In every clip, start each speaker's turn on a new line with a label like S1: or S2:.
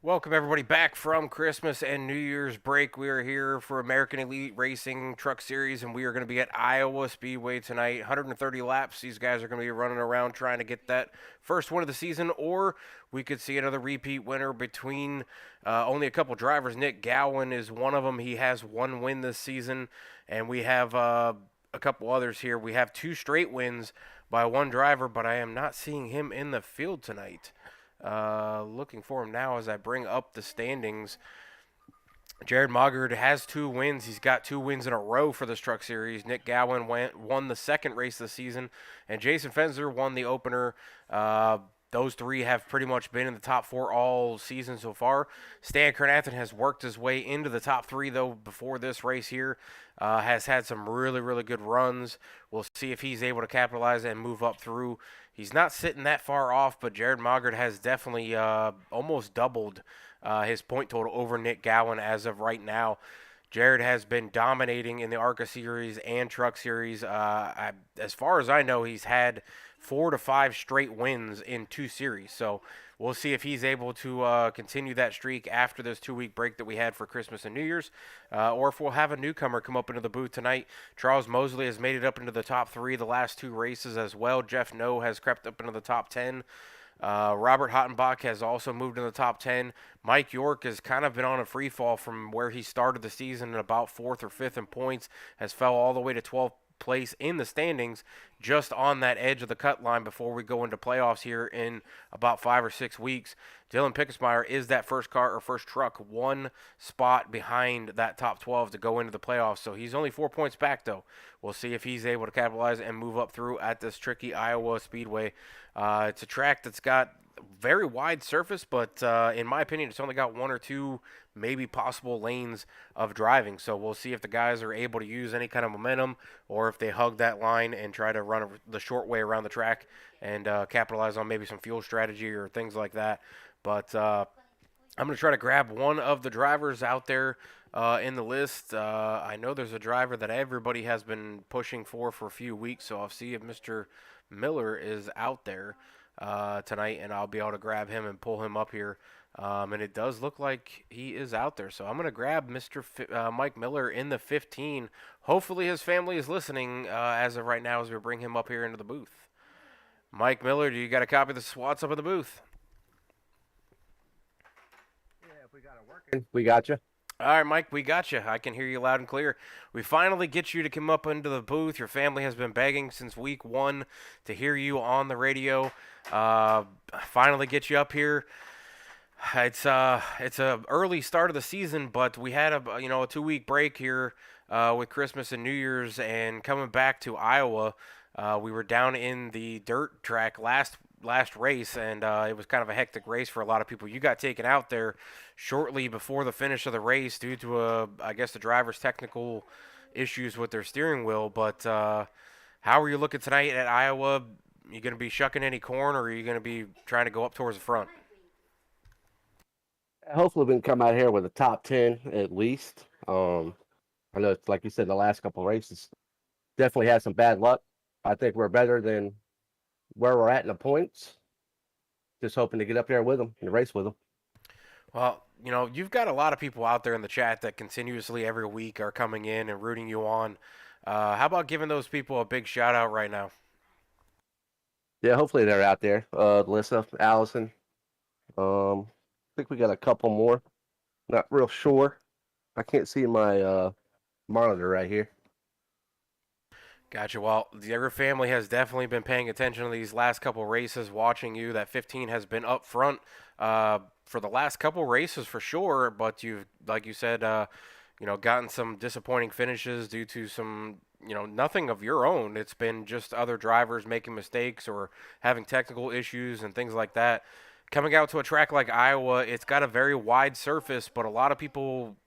S1: Welcome everybody back from Christmas and New Year's break. We are here for American Elite Racing Truck Series, and we are going to be at Iowa Speedway tonight. 130 laps. These guys are going to be running around trying to get that first win of the season, or we could see another repeat winner between only a couple drivers. Nick Gowan is one of them. He has one win this season, and we have a couple others here. We have two straight wins by one driver, but I am not seeing him in the field tonight. Looking for him now as I bring up the standings. Jared Mogard has two wins. He's got two wins in a row for this truck series. Nick Gowan won the second race of the season, and Jason Fenzer won the opener. Those three have pretty much been in the top four all season so far. Stan Kernathan has worked his way into the top three, though, before this race here. Has had some really, really good runs. We'll see if he's able to capitalize and move up through. He's not sitting that far off, but Jared Mogard has definitely almost doubled his point total over Nick Gowan as of right now. Jared has been dominating in the ARCA series and Truck series. As far as I know, he's had 4 to 5 straight wins in two series. So we'll see if he's able to continue that streak after this 2 week break that we had for Christmas and New Year's, or if we'll have a newcomer come up into the booth tonight. Charles Mosley has made it up into the top three the last two races as well. Jeff No has crept up into the top 10. Robert Hottenbach has also moved in the top 10. Mike York has kind of been on a free fall from where he started the season at about fourth or fifth in points, has fell all the way to 12th place in the standings, just on that edge of the cut line before we go into playoffs here in about 5 or 6 weeks. Dylan Pickersmeyer is that first car or first truck, one spot behind that top 12 to go into the playoffs. So he's only 4 points back, though. We'll see if he's able to capitalize and move up through at this tricky Iowa Speedway. It's a track that's got very wide surface, but in my opinion, it's only got one or two maybe possible lanes of driving. So we'll see if the guys are able to use any kind of momentum or if they hug that line and try to run the short way around the track and capitalize on maybe some fuel strategy or things like that. But I'm going to try to grab one of the drivers out there in the list. I know there's a driver that everybody has been pushing for a few weeks, so I'll see if Mr. Miller is out there tonight, and I'll be able to grab him and pull him up here. And it does look like he is out there, so I'm going to grab Mr. Mike Miller in the 15. Hopefully his family is listening as of right now as we bring him up here into the booth. Mike Miller, do you got a copy of the SWATs up in the booth?
S2: Yeah, if we got it working, we got you.
S1: All right, Mike, we got you. I can hear you loud and clear. We finally get you to come up into the booth. Your family has been begging since week one to hear you on the radio. Uh, Finally get you up here. It's a early start of the season, but we had a 2 week break here with Christmas and New Year's, and coming back to Iowa, we were down in the dirt track last race, and it was kind of a hectic race for a lot of people. You got taken out there shortly before the finish of the race due to I guess the driver's technical issues with their steering wheel. But how are you looking tonight at Iowa? You going to be shucking any corn, or are you going to be trying to go up towards the front?
S2: Hopefully, we can come out here with a top 10 at least. I know it's like you said, the last couple of races definitely had some bad luck. I think we're better than where we're at in the points. Just hoping to get up there with them and race with them.
S1: Well, you've got a lot of people out there in the chat that continuously every week are coming in and rooting you on. How about giving those people a big shout out right now?
S2: Yeah, hopefully they're out there. Alyssa, Allison. I think we got a couple more. Not real sure. I can't see my monitor right here.
S1: Gotcha. Well, your family has definitely been paying attention to these last couple races, watching you. That 15 has been up front for the last couple races for sure, but you've, like you said, gotten some disappointing finishes due to some, nothing of your own. It's been just other drivers making mistakes or having technical issues and things like that. Coming out to a track like Iowa, it's got a very wide surface, but a lot of people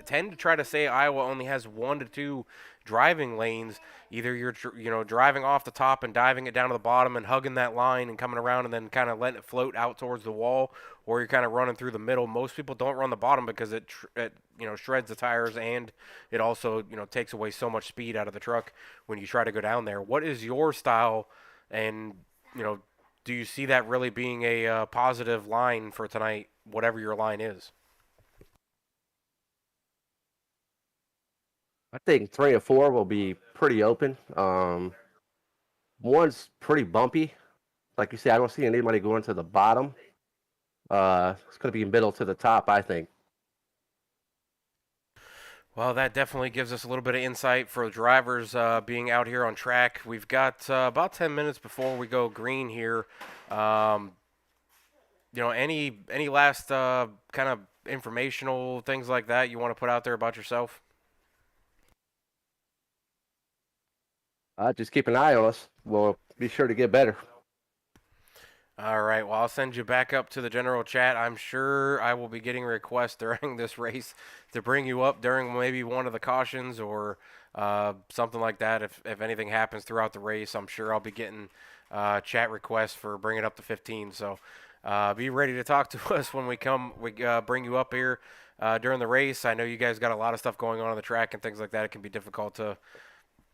S1: tend to try to say Iowa only has 1 to 2 driving lanes. Either you're driving off the top and diving it down to the bottom and hugging that line and coming around and then kind of letting it float out towards the wall, or you're kind of running through the middle. Most people don't run the bottom because it shreds the tires, and it also takes away so much speed out of the truck when you try to go down there. What is your style and you know do you see that really being a positive line for tonight, whatever your line is?
S2: I think 3 and 4 will be pretty open. One's pretty bumpy. Like you said, I don't see anybody going to the bottom. It's going to be middle to the top, I think.
S1: Well, that definitely gives us a little bit of insight for the drivers being out here on track. We've got about 10 minutes before we go green here. Um, any last kind of informational things like that you want to put out there about yourself?
S2: Just keep an eye on us. We'll be sure to get better.
S1: All right. Well, I'll send you back up to the general chat. I'm sure I will be getting requests during this race to bring you up during maybe one of the cautions or something like that. If anything happens throughout the race, I'm sure I'll be getting chat requests for bringing up to 15. So be ready to talk to us when we come. We bring you up here during the race. I know you guys got a lot of stuff going on the track and things like that. It can be difficult to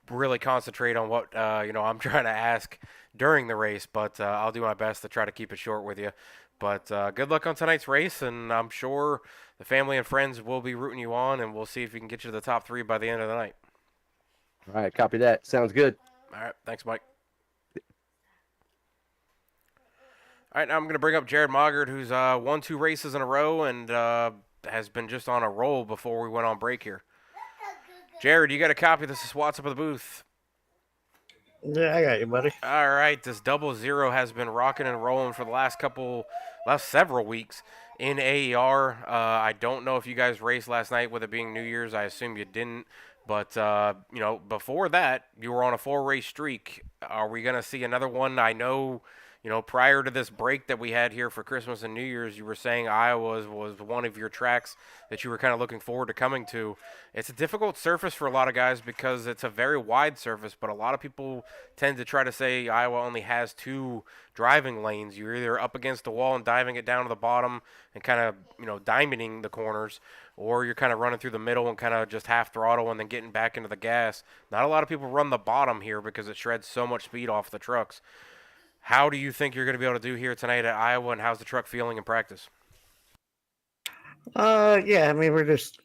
S1: really concentrate on what I'm trying to ask during the race, but I'll do my best to try to keep it short with you. But good luck on tonight's race, and I'm sure the family and friends will be rooting you on, and we'll see if we can get you to the top three by the end of the night.
S2: All right, copy that. Sounds good.
S1: All right, thanks, Mike. All right, now I'm going to bring up Jared Mogert, who's won 2 races in a row and has been just on a roll before we went on break here. Jared, you got a copy of this? Is Watts up at the booth.
S3: Yeah, I got you, buddy.
S1: All right, this 00 has been rocking and rolling for the last several weeks in AER. I don't know if you guys raced last night with it being New Year's. I assume you didn't. But, before that, you were on a 4-race streak. Are we going to see another one? I know, prior to this break that we had here for Christmas and New Year's, you were saying Iowa was one of your tracks that you were kind of looking forward to coming to. It's a difficult surface for a lot of guys because it's a very wide surface, but a lot of people tend to try to say Iowa only has 2 driving lanes. You're either up against the wall and diving it down to the bottom and kind of, diamonding the corners, or you're kind of running through the middle and kind of just half throttle and then getting back into the gas. Not a lot of people run the bottom here because it shreds so much speed off the trucks. How do you think you're going to be able to do here tonight at Iowa, and how's the truck feeling in practice?
S3: Yeah, I mean we're just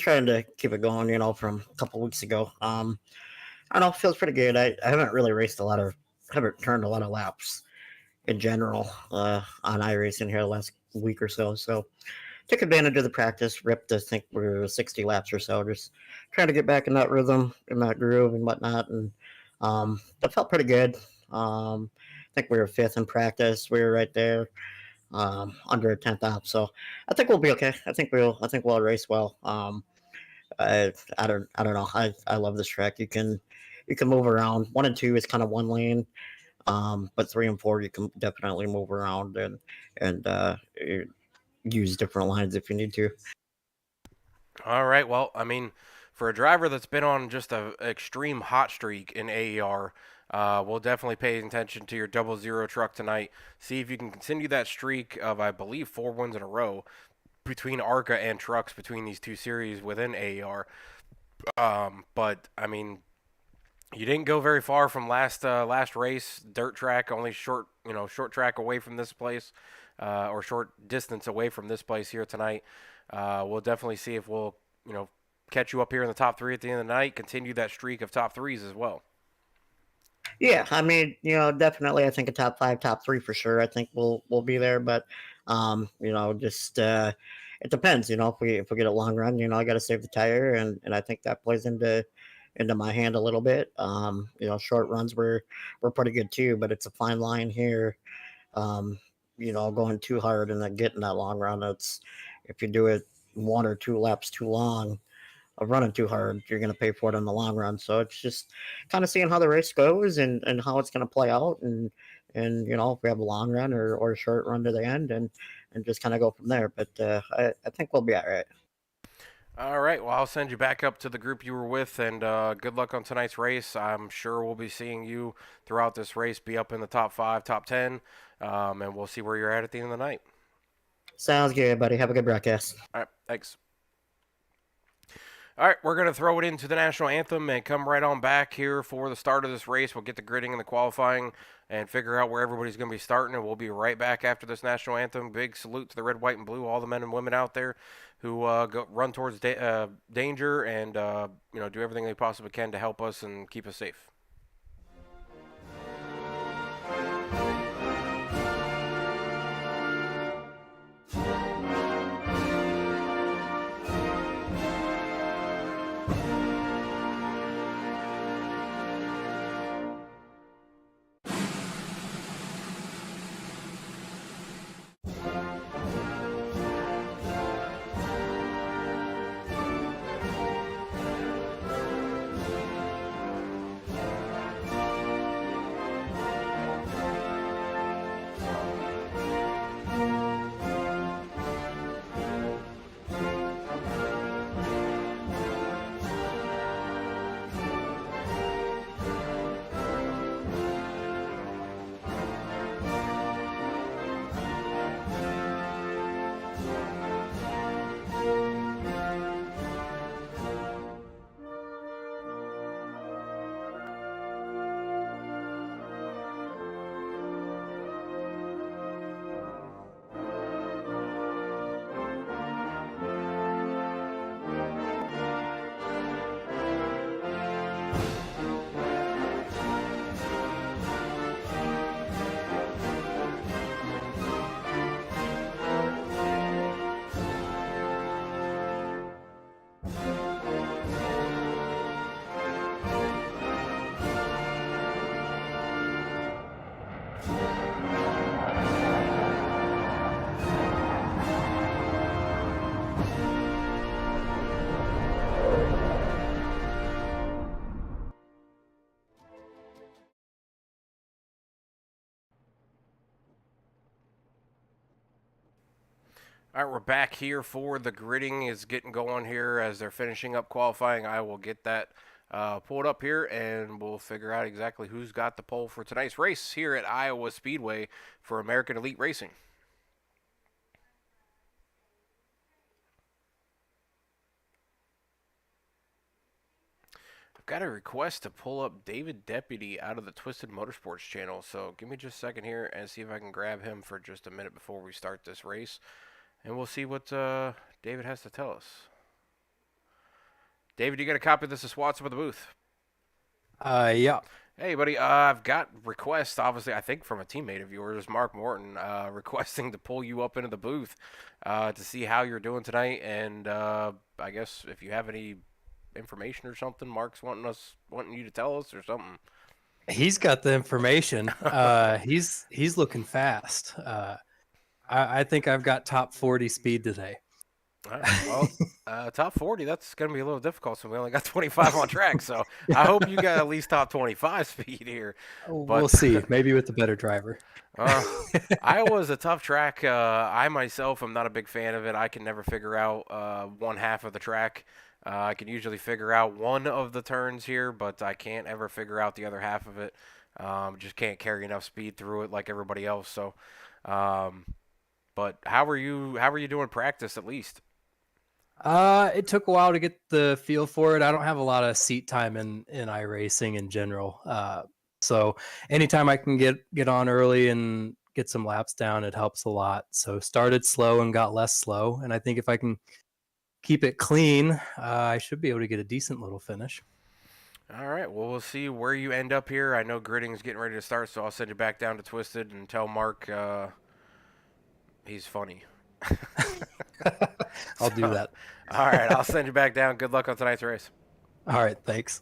S3: trying to keep it going, from a couple weeks ago. I don't know, it feels pretty good. I haven't turned a lot of laps in general on iRacing here the last week or so. So took advantage of the practice, ripped I think we were 60 laps or so, just trying to get back in that rhythm, in that groove and whatnot. And that felt pretty good. I think we were 5th in practice. We were right there, under a 10th out. So I think we'll be okay. I think we'll race well. I don't know. I love this track. You can move around. 1 and 2 is kind of one lane. But 3 and 4 you can definitely move around and use different lines if you need to.
S1: All right. Well, I mean, for a driver that's been on just a extreme hot streak in AER, we'll definitely pay attention to your 00 truck tonight. See if you can continue that streak of, I believe, 4 wins in a row between ARCA and trucks between these 2 series within AER. But I mean, you didn't go very far from last race, dirt track, only short track away from this place, or short distance away from this place here tonight. We'll definitely see if we'll catch you up here in the top 3 at the end of the night, continue that streak of top 3s as well.
S3: Yeah, I mean, definitely. I think a top 5, top 3 for sure. I think we'll be there, but just it depends. If we get a long run, I got to save the tire, and I think that plays into my hand a little bit. Short runs we're pretty good too, but it's a fine line here. Um, going too hard and then getting that long run. It's if you do it 1 or 2 laps too long of running too hard, you're going to pay for it in the long run. So it's just kind of seeing how the race goes and how it's going to play out. And if we have a long run or a short run to the end and just kind of go from there. But I think we'll be all right.
S1: All right. Well, I'll send you back up to the group you were with, and good luck on tonight's race. I'm sure we'll be seeing you throughout this race, be up in the top 5, top 10, and we'll see where you're at the end of the night.
S3: Sounds good, buddy. Have a good broadcast.
S1: All right. Thanks. All right, we're going to throw it into the national anthem and come right on back here for the start of this race. We'll get the gridding and the qualifying and figure out where everybody's going to be starting, and we'll be right back after this national anthem. Big salute to the red, white, and blue, all the men and women out there who run towards danger and do everything they possibly can to help us and keep us safe. All right, we're back here for the gridding is getting going here as they're finishing up qualifying. I will get that pulled up here, and we'll figure out exactly who's got the pole for tonight's race here at Iowa Speedway for American Elite Racing. I've got a request to pull up David Deputy out of the Twisted Motorsports channel, so give me just a second here and see if I can grab him for just a minute before we start this race. And we'll see what David has to tell us. David, you got a copy of this is Watson with the booth?
S4: Yeah.
S1: Hey, buddy. I've got requests, obviously, I think from a teammate of yours, Mark Morton, requesting to pull you up into the booth to see how you're doing tonight. And I guess if you have any information or something, Mark's wanting you to tell us or something.
S4: He's got the information. He's looking fast. I think I've got top 40 speed today.
S1: All right, well, top 40, that's going to be a little difficult, so we only got 25 on track, so I hope you got at least top 25 speed here.
S4: But we'll see, maybe with the better driver.
S1: Iowa's a tough track. I myself am not a big fan of it. I can never figure out one half of the track. I can usually figure out one of the turns here, but I can't ever figure out the other half of it. Just can't carry enough speed through it like everybody else, so... But how are you doing practice at least?
S4: It took a while to get the feel for it. I don't have a lot of seat time in iRacing in general. So anytime I can get on early and get some laps down, it helps a lot. So started slow and got less slow. And I think if I can keep it clean, I should be able to get a decent little finish.
S1: All right. Well, we'll see where you end up here. I know gridding's getting ready to start, so I'll send you back down to Twisted and tell Mark he's funny.
S4: I'll do that.
S1: All right. I'll send you back down. Good luck on tonight's race.
S4: All right. Thanks.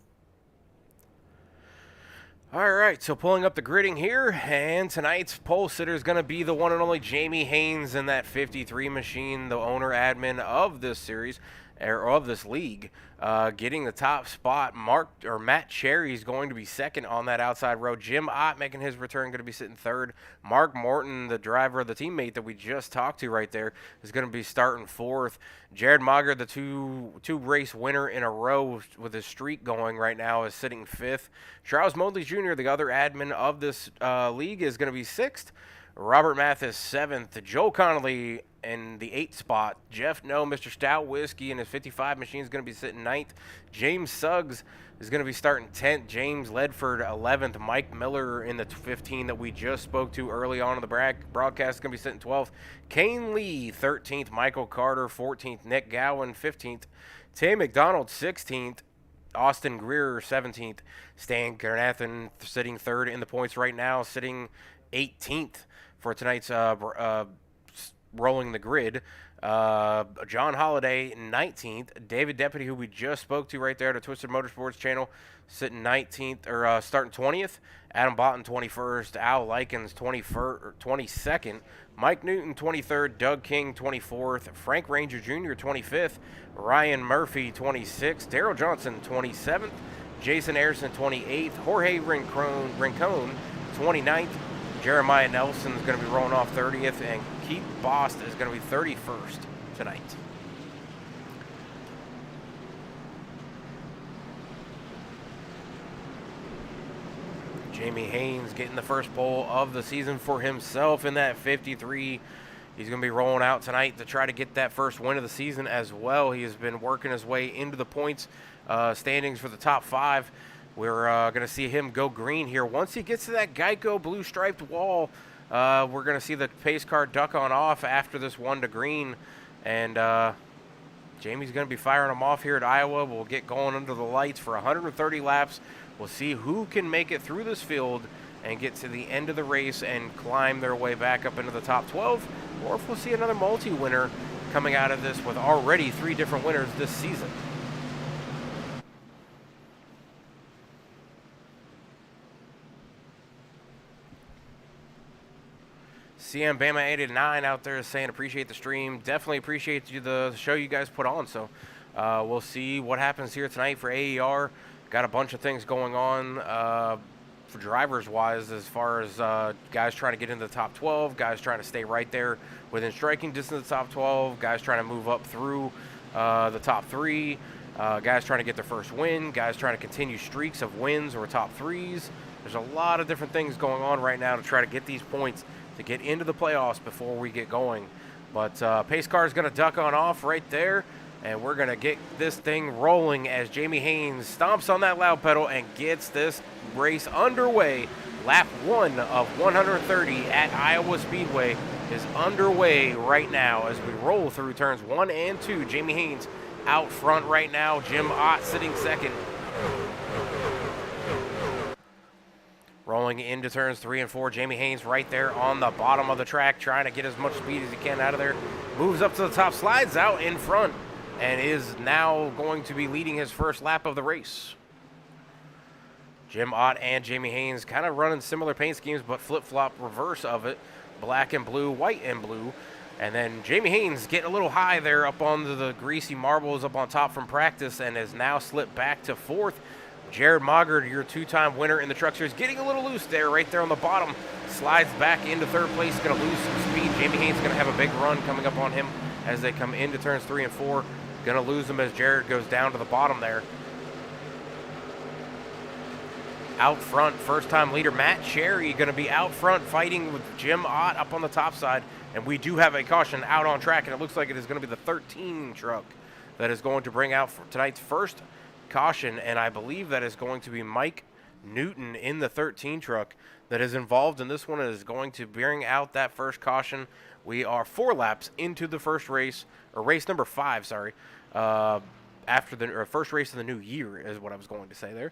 S1: All right. So pulling up the gridding here, and tonight's pole sitter is going to be the one and only Jamie Haynes in that 53 machine, the owner admin of this series. Or of this league, getting the top spot. Matt Cherry is going to be second on that outside row. Jim Ott making his return, going to be sitting third. Mark Morton, the driver, the teammate that we just talked to right there, is going to be starting fourth. Jared Mager, the two race winner in a row with his streak going right now, is sitting fifth. Charles Mosley Jr., the other admin of this league, is going to be sixth. Robert Mathis 7th. Joe Connolly in the 8th spot. Jeff No, Mr. Stout Whiskey in his 55 machine is going to be sitting 9th. James Suggs is going to be starting 10th. James Ledford 11th. Mike Miller in the 15 that we just spoke to early on in the broadcast is going to be sitting 12th. Kane Lee 13th. Michael Carter 14th. Nick Gowan 15th. Tay McDonald 16th. Austin Greer 17th. Stan Garnathan sitting 3rd in the points right now, sitting 18th for tonight's rolling the grid. John Holiday 19th. David Deputy, who we just spoke to right there at the Twisted Motorsports channel, sitting 19th or starting 20th. Adam Botten 21st. Al Likens 22nd. Mike Newton 23rd. Doug King 24th. Frank Ranger Jr. 25th. Ryan Murphy 26th. Daryl Johnson 27th. Jason Harrison 28th. Jorge Rincon 29th. Jeremiah Nelson is going to be rolling off 30th, and Keith Bost is going to be 31st tonight. Jamie Haynes getting the first pole of the season for himself in that 53. He's going to be rolling out tonight to try to get that first win of the season as well. He has been working his way into the points standings for the top 5. We're going to see him go green here. Once he gets to that Geico blue striped wall, we're going to see the pace car duck on off after this 1 to green. And Jamie's going to be firing them off here at Iowa. We'll get going under the lights for 130 laps. We'll see who can make it through this field and get to the end of the race and climb their way back up into the top 12, or if we'll see another multi-winner coming out of this with already 3 different winners this season. CM Bama 89 out there saying appreciate the stream. Definitely appreciate the show you guys put on. So we'll see what happens here tonight for AER. Got a bunch of things going on for drivers-wise as far as guys trying to get into the top 12, guys trying to stay right there within striking distance of the top 12, guys trying to move up through the top 3, guys trying to get their first win, guys trying to continue streaks of wins or top 3s. There's a lot of different things going on right now to try to get these points to get into the playoffs before we get going. But pace car is going to duck on off right there. And we're going to get this thing rolling as Jamie Haynes stomps on that loud pedal and gets this race underway. Lap 1 of 130 at Iowa Speedway is underway right now as we roll through turns 1 and 2. Jamie Haynes out front right now. Jim Ott sitting 2nd. Rolling into turns 3 and 4. Jamie Haynes right there on the bottom of the track trying to get as much speed as he can out of there. Moves up to the top, slides out in front, and is now going to be leading his first lap of the race. Jim Ott and Jamie Haynes kind of running similar paint schemes, but flip-flop reverse of it. Black and blue, white and blue. And then Jamie Haynes getting a little high there up on the greasy marbles up on top from practice and has now slipped back to 4th. Jared Moggard, your 2-time winner in the Truck Series, getting a little loose there right there on the bottom. Slides back into 3rd place, going to lose some speed. Jamie Haynes going to have a big run coming up on him as they come into turns 3 and 4. Going to lose him as Jared goes down to the bottom there. Out front, first-time leader Matt Cherry going to be out front fighting with Jim Ott up on the top side. And we do have a caution out on track, and it looks like it is going to be the 13 truck that is going to bring out for tonight's first caution. And I believe that is going to be Mike Newton in the 13 truck that is involved in this one and is going to bring out that first caution. We are 4 laps into the first race, or race number 5, sorry. After the first race of the new year is what I was going to say there.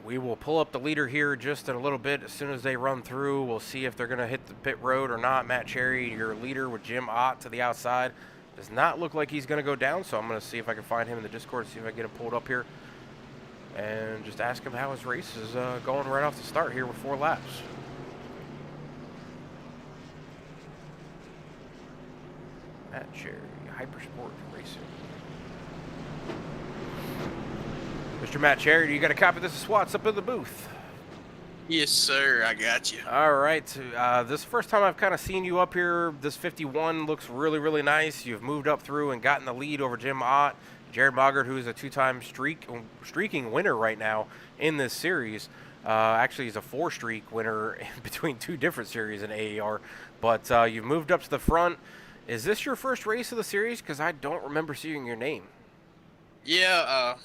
S1: We will pull up the leader here just in a little bit. As soon as they run through, we'll see if they're going to hit the pit road or not. Matt Cherry, your leader, with Jim Ott to the outside. Does not look like he's going to go down, so I'm going to see if I can find him in the Discord, see if I can get him pulled up here, and just ask him how his race is going right off the start here with 4 laps. Matt Cherry, Hypersport Racing. Mr. Matt Cherry, you got a copy? This is Swats up in the booth.
S5: Yes, sir. I got you.
S1: All right. This is the first time I've kind of seen you up here. This 51 looks really, really nice. You've moved up through and gotten the lead over Jim Ott, Jared Moggart, who is a two-time streaking winner right now in this series. Actually, he's a 4-streak winner between 2 different series in AAR. But you've moved up to the front. Is this your first race of the series? Because I don't remember seeing your name.
S5: Yeah,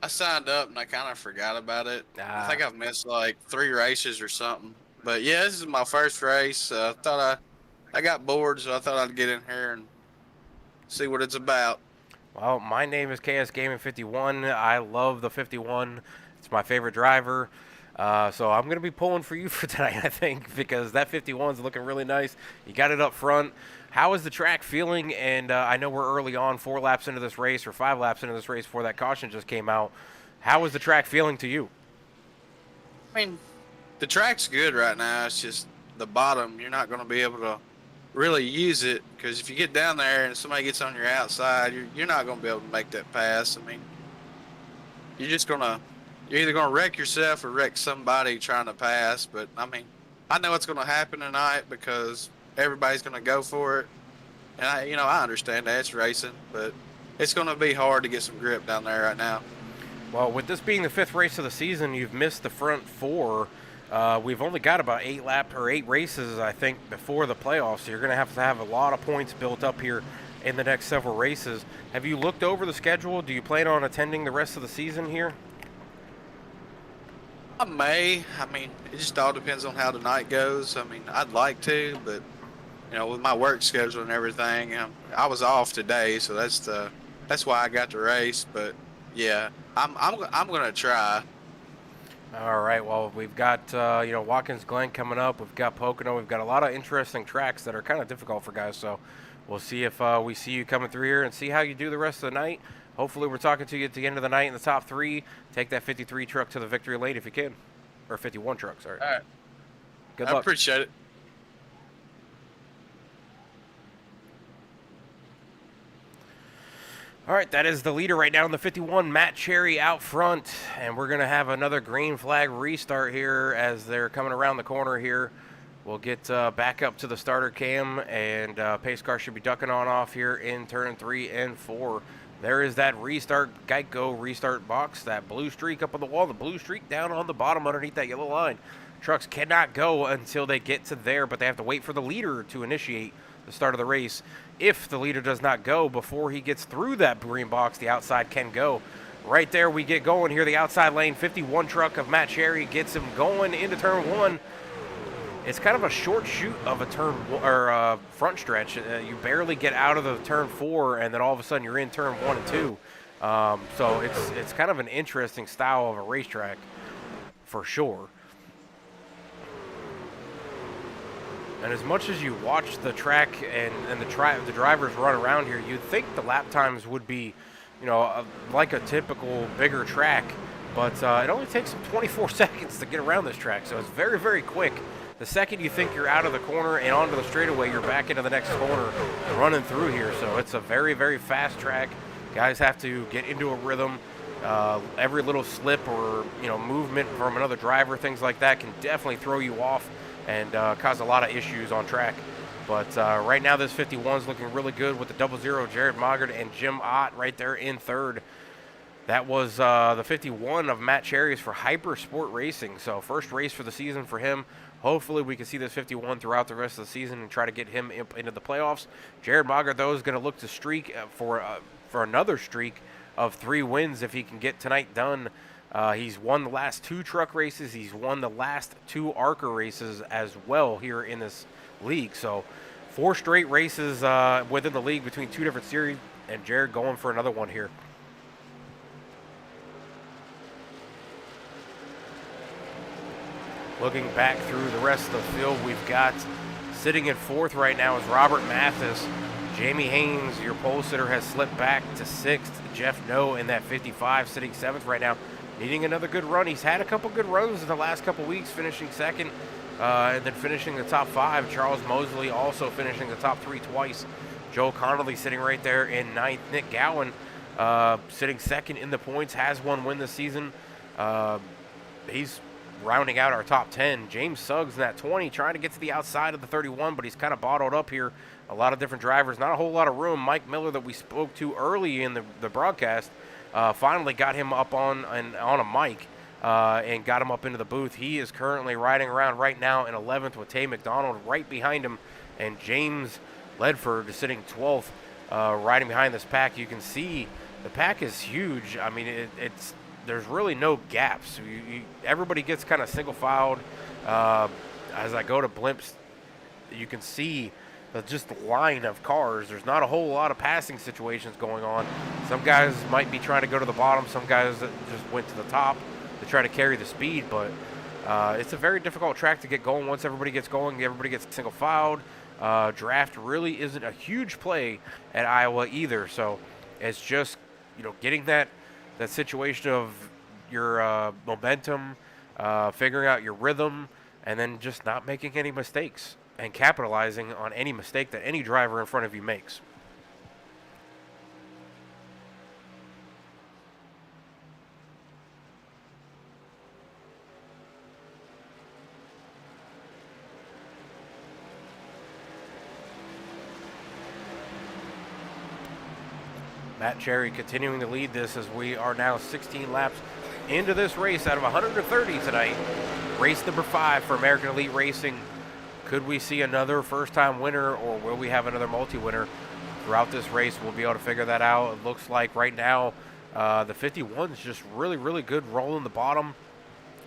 S5: I signed up and I kind of forgot about it. I think I've missed like 3 races or something. But yeah, this is my first race. I got bored, so I thought I'd get in here and see what it's about.
S1: Well, my name is KS Gaming 51. I love the 51. It's my favorite driver. So I'm going to be pulling for you for tonight, I think, because that 51 is looking really nice. You got it up front. How is the track feeling? And I know we're early on, 4 laps into this race or 5 laps into this race before that caution just came out. How is the track feeling to you?
S5: I mean, the track's good right now. It's just the bottom. You're not going to be able to really use it because if you get down there and somebody gets on your outside, you're not going to be able to make that pass. I mean, you're either going to wreck yourself or wreck somebody trying to pass. But, I mean, I know it's going to happen tonight because everybody's going to go for it. And, I understand that it's racing, but it's going to be hard to get some grip down there right now.
S1: Well, with this being the 5th race of the season, you've missed the front 4. We've only got about 8 races, I think, before the playoffs. So you're going to have a lot of points built up here in the next several races. Have you looked over the schedule? Do you plan on attending the rest of the season here?
S5: I may. I mean, it just all depends on how the night goes. I mean, I'd like to, but with my work schedule and everything, I was off today, so that's why I got to race. But yeah, I'm gonna try.
S1: All right. Well, we've got Watkins Glen coming up. We've got Pocono. We've got a lot of interesting tracks that are kind of difficult for guys. So we'll see if we see you coming through here and see how you do the rest of the night. Hopefully, we're talking to you at the end of the night in the top 3. Take that 53 truck to the victory lane if you can, or 51 truck. Sorry.
S5: All right.
S1: Good
S5: I
S1: luck.
S5: appreciate it.
S1: All right, that is the leader right now in the 51, Matt Cherry out front. And we're going to have another green flag restart here as they're coming around the corner here. We'll get back up to the starter cam, and pace car should be ducking on off here in turn 3 and 4. There is that restart, Geico restart box, that blue streak up on the wall, the blue streak down on the bottom underneath that yellow line. Trucks cannot go until they get to there, but they have to wait for the leader to initiate the start of the race. If the leader does not go before he gets through that green box, the outside can go. Right there we get going here, the outside lane, 51 truck of Matt Cherry gets him going into turn 1. It's kind of a short shoot of a turn or front stretch. You barely get out of the turn 4, and then all of a sudden you're in turn 1 and 2. So it's kind of an interesting style of a racetrack for sure. And as much as you watch the track and the drivers run around here, you'd think the lap times would be, like a typical bigger track. But it only takes them 24 seconds to get around this track, so it's very, very quick. The second you think you're out of the corner and onto the straightaway, you're back into the next corner running through here. So it's a very, very fast track. Guys have to get into a rhythm. Every little slip or movement from another driver, things like that, can definitely throw you off and cause a lot of issues on track. But right now this 51 is looking really good with the 00 Jared Moggart and Jim Ott right there in third. That was the 51 of Matt Cherry's for Hyper Sport Racing. So first race for the season for him. Hopefully we can see this 51 throughout the rest of the season and try to get him into the playoffs. Jared Moggart, though, is going to look to streak for another streak of 3 wins if he can get tonight done. He's won the last 2 truck races. He's won the last 2 ARCA races as well here in this league. So 4 straight races within the league between 2 different series, and Jared going for another one here. Looking back through the rest of the field, we've got sitting in 4th right now is Robert Mathis. Jamie Haynes, your pole sitter, has slipped back to 6th. Jeff No in that 55, sitting 7th right now, needing another good run. He's had a couple good runs in the last couple weeks, finishing 2nd and then finishing the top 5. Charles Mosley also finishing the top 3 twice. Joe Connolly sitting right there in 9th. Nick Gowan sitting 2nd in the points, has 1 win this season. He's rounding out our top 10. James Suggs in that 20, trying to get to the outside of the 31, but he's kind of bottled up here. A lot of different drivers, not a whole lot of room. Mike Miller, that we spoke to early in the broadcast, finally got him up on a mic and got him up into the booth. He is currently riding around right now in 11th with Tay McDonald right behind him, and James Ledford is sitting 12th, riding behind this pack. You can see the pack is huge. I mean, there's really no gaps. Everybody gets kind of single filed. As I go to blimps, you can see just the line of cars. There's not a whole lot of passing situations going on. Some guys might be trying to go to the bottom. Some guys that just went to the top to try to carry the speed. But it's a very difficult track to get going. Once everybody gets going, everybody gets single filed. Draft really isn't a huge play at Iowa either. So it's just, getting that situation of your momentum, figuring out your rhythm, and then just not making any mistakes and capitalizing on any mistake that any driver in front of you makes. Matt Cherry continuing to lead this as we are now 16 laps into this race out of 130 tonight. Race number 5 for American Elite Racing. Could we see another first-time winner, or will we have another multi-winner throughout this race? We'll be able to figure that out. It looks like right now the 51 is just really, really good rolling the bottom,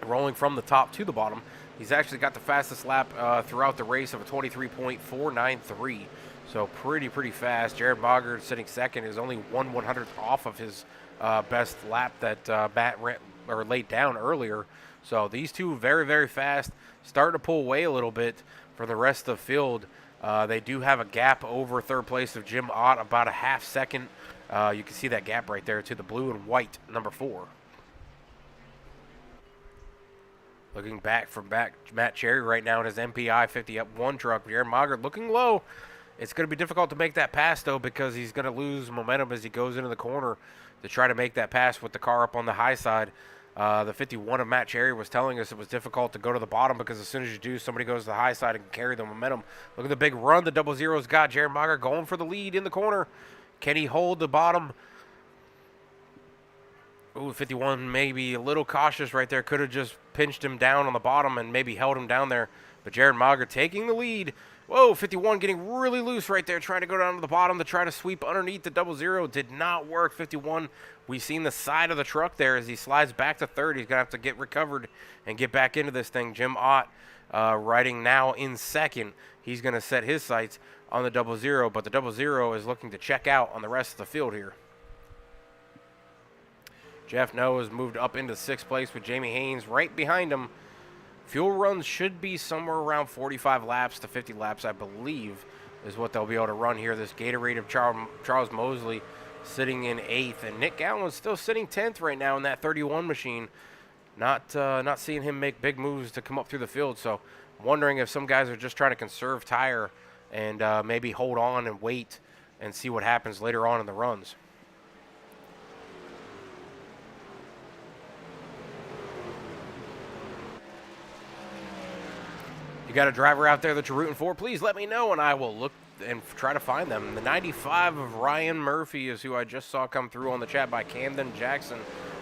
S1: rolling from the top to the bottom. He's actually got the fastest lap throughout the race of a 23.493. So pretty fast. Jared Boggart sitting second is only 1/100th off of his best lap that Matt laid down earlier. So these two very, very fast, starting to pull away a little bit for the rest of the field. They do have a gap over third place of Jim Ott, about a half second. You can see that gap right there to the blue and white number 4. Looking back from Matt Cherry right now in his MPI 51 truck. Jared Boggart looking low. It's going to be difficult to make that pass, though, because he's going to lose momentum as he goes into the corner to try to make that pass with the car up on the high side. The 51 of Matt Cherry was telling us it was difficult to go to the bottom because as soon as you do, somebody goes to the high side and can carry the momentum. Look at the big run the 00's got. Jared Boggart going for the lead in the corner. Can he hold the bottom? Ooh, 51 maybe a little cautious right there. Could have just pinched him down on the bottom and maybe held him down there. But Jared Boggart taking the lead. Whoa, 51 getting really loose right there, trying to go down to the bottom to try to sweep underneath the 00. Did not work. 51, we've seen the side of the truck there as he slides back to third. He's going to have to get recovered and get back into this thing. Jim Ott riding now in second. He's going to set his sights on the 00, but the 00 is looking to check out on the rest of the field here. Jeff Noe has moved up into 6th place with Jamie Haynes right behind him. Fuel runs should be somewhere around 45 laps to 50 laps, I believe, is what they'll be able to run here. This Gatorade of Charles Mosley sitting in 8th, and Nick Allen's still sitting 10th right now in that 31 machine. Not seeing him make big moves to come up through the field, so wondering if some guys are just trying to conserve tire and maybe hold on and wait and see what happens later on in the runs. You got a driver out there that you're rooting for, please let me know, and I will look and try to find them. The 95 of Ryan Murphy is who I just saw come through on the chat by Camden Jackson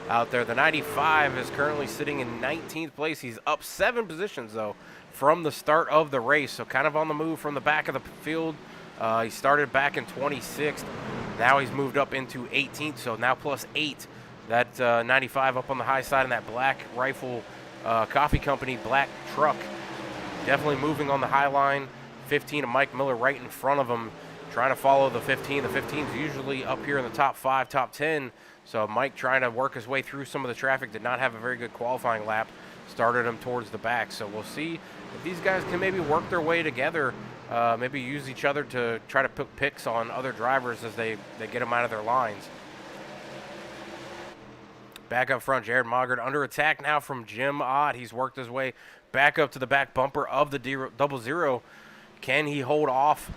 S1: out there. The 95 is currently sitting in 19th place. He's up 7 positions, though, from the start of the race, so kind of on the move from the back of the field. He started back in 26th. Now he's moved up into 18th, so now plus 8. That 95 up on the high side in that Black Rifle Coffee Company black truck. Definitely moving on the high line. 15 of Mike Miller right in front of him, trying to follow the 15. The 15's usually up here in the top 5, top 10. So Mike trying to work his way through some of the traffic. Did not have a very good qualifying lap. Started him towards the back. So we'll see if these guys can maybe work their way together. Maybe use each other to try to put picks on other drivers as they get them out of their lines. Back up front, Jared Boggart under attack now from Jim Ott. He's worked his way back up to the back bumper of the 00. Can he hold off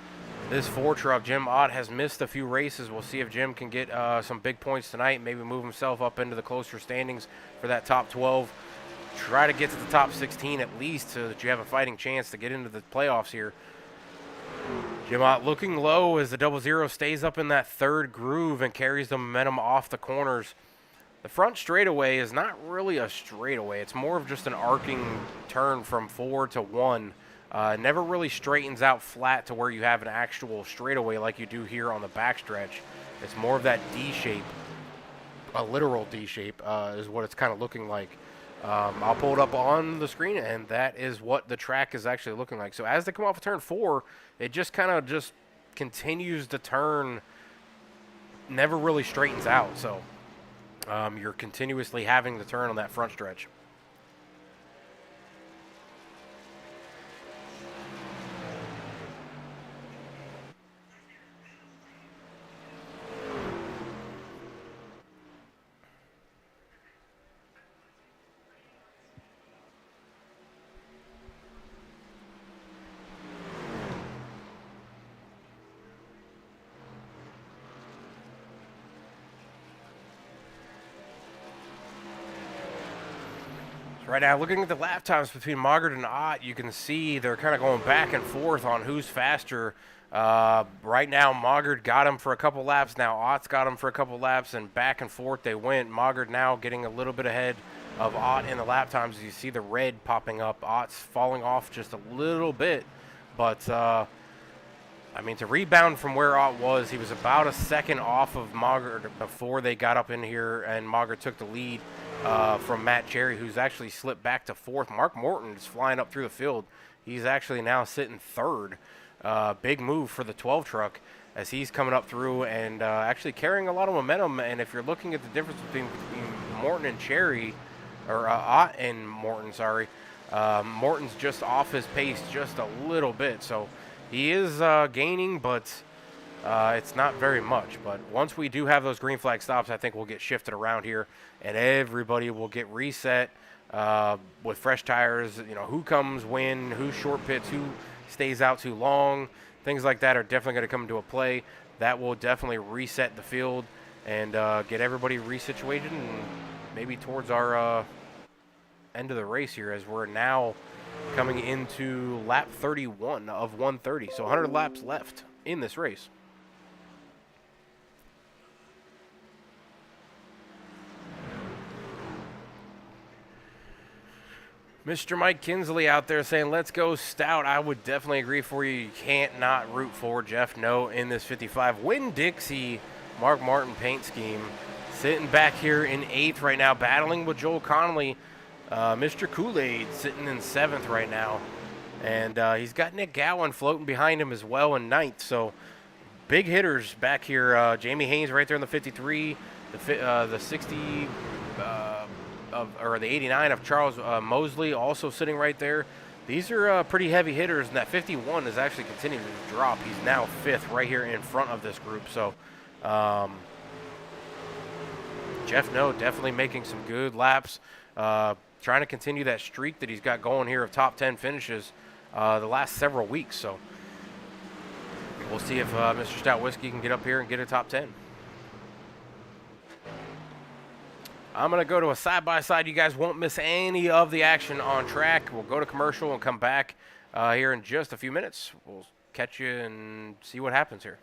S1: this 4 truck? Jim Ott has missed a few races. We'll see if Jim can get some big points tonight, maybe move himself up into the closer standings for that top 12. try to get to the top 16 at least so that you have a fighting chance to get into the playoffs here. Jim Ott looking low as the 00 stays up in that third groove and carries the momentum off the corners. The front straightaway is not really a straightaway. It's more of just an arcing turn from 4 to 1. Never really straightens out flat to where you have an actual straightaway like you do here on the backstretch. It's more of that D shape, a literal D shape is what it's kind of looking like. I'll pull it up on the screen, and that is what the track is actually looking like. So as they come off of turn 4, it just kind of just continues to turn, never really straightens out. So you're continuously having to turn on that front stretch. Right now, looking at the lap times between Mogert and Ott, you can see they're kind of going back and forth on who's faster. Right now, Mogert got him for a couple laps. Now Ott's got him for a couple laps, and back and forth they went. Mogert now getting a little bit ahead of Ott in the lap times. You see the red popping up. Ott's falling off just a little bit, but I mean, to rebound from where Ott was, he was about a second off of Mogert before they got up in here, and Mogert took the lead from Matt Cherry, who's actually slipped back to 4th. Mark Morton is flying up through the field. He's actually now sitting 3rd. Big move for the 12 truck as he's coming up through and actually carrying a lot of momentum. And if you're looking at the difference between Morton and Cherry, or Ott and Morton, sorry, Morton's just off his pace just a little bit. So he is gaining, but it's not very much. But once we do have those green flag stops, I think we'll get shifted around here, and everybody will get reset with fresh tires. You know, who comes when, who short pits, who stays out too long, things like that are definitely going to come into a play. That will definitely reset the field and get everybody resituated and maybe towards our end of the race here, as we're now coming into lap 31 of 130. So 100 laps left in this race. Mr. Mike Kinsley out there saying, let's go Stout. I would definitely agree for you. You can't not root for Jeff No in this 55. Winn-Dixie Mark Martin paint scheme. Sitting back here in 8th right now, battling with Joel Connolly. Mr. Kool-Aid sitting in 7th right now. And he's got Nick Gowan floating behind him as well in 9th. So big hitters back here. Jamie Haynes right there in the 53. The 60... or the 89 of Charles Mosley also sitting right there. These are pretty heavy hitters, and that 51 is actually continuing to drop. He's now 5th right here in front of this group. So Jeff No definitely making some good laps, trying to continue that streak that he's got going here of top 10 finishes the last several weeks. So we'll see if Mr. Stout Whiskey can get up here and get a top 10. I'm going to go to a side-by-side. You guys won't miss any of the action on track. We'll go to commercial and come back here in just a few minutes. We'll catch you and see what happens here.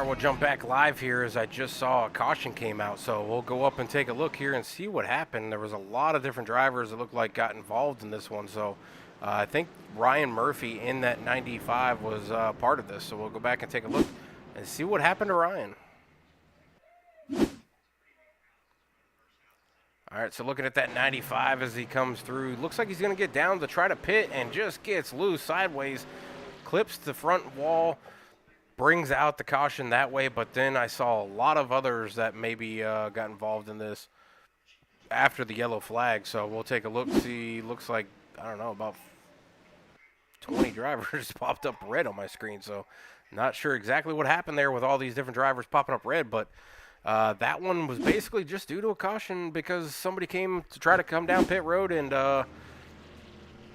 S1: right, we'll jump back live here as I just saw a caution came out. So we'll go up and take a look here and see what happened. There was a lot of different drivers that looked like got involved in this one. So I think Ryan Murphy in that 95 was part of this. So we'll go back and take a look and see what happened to Ryan. All right, so looking at that 95 as he comes through, looks like he's going to get down to try to pit and just gets loose sideways, clips the front wall, brings out the caution that way. But then I saw a lot of others that maybe got involved in this after the yellow flag. So we'll take a look, see, looks like, I don't know, about 20 drivers popped up red on my screen. So not sure exactly what happened there with all these different drivers popping up red, but that one was basically just due to a caution because somebody came to try to come down pit road and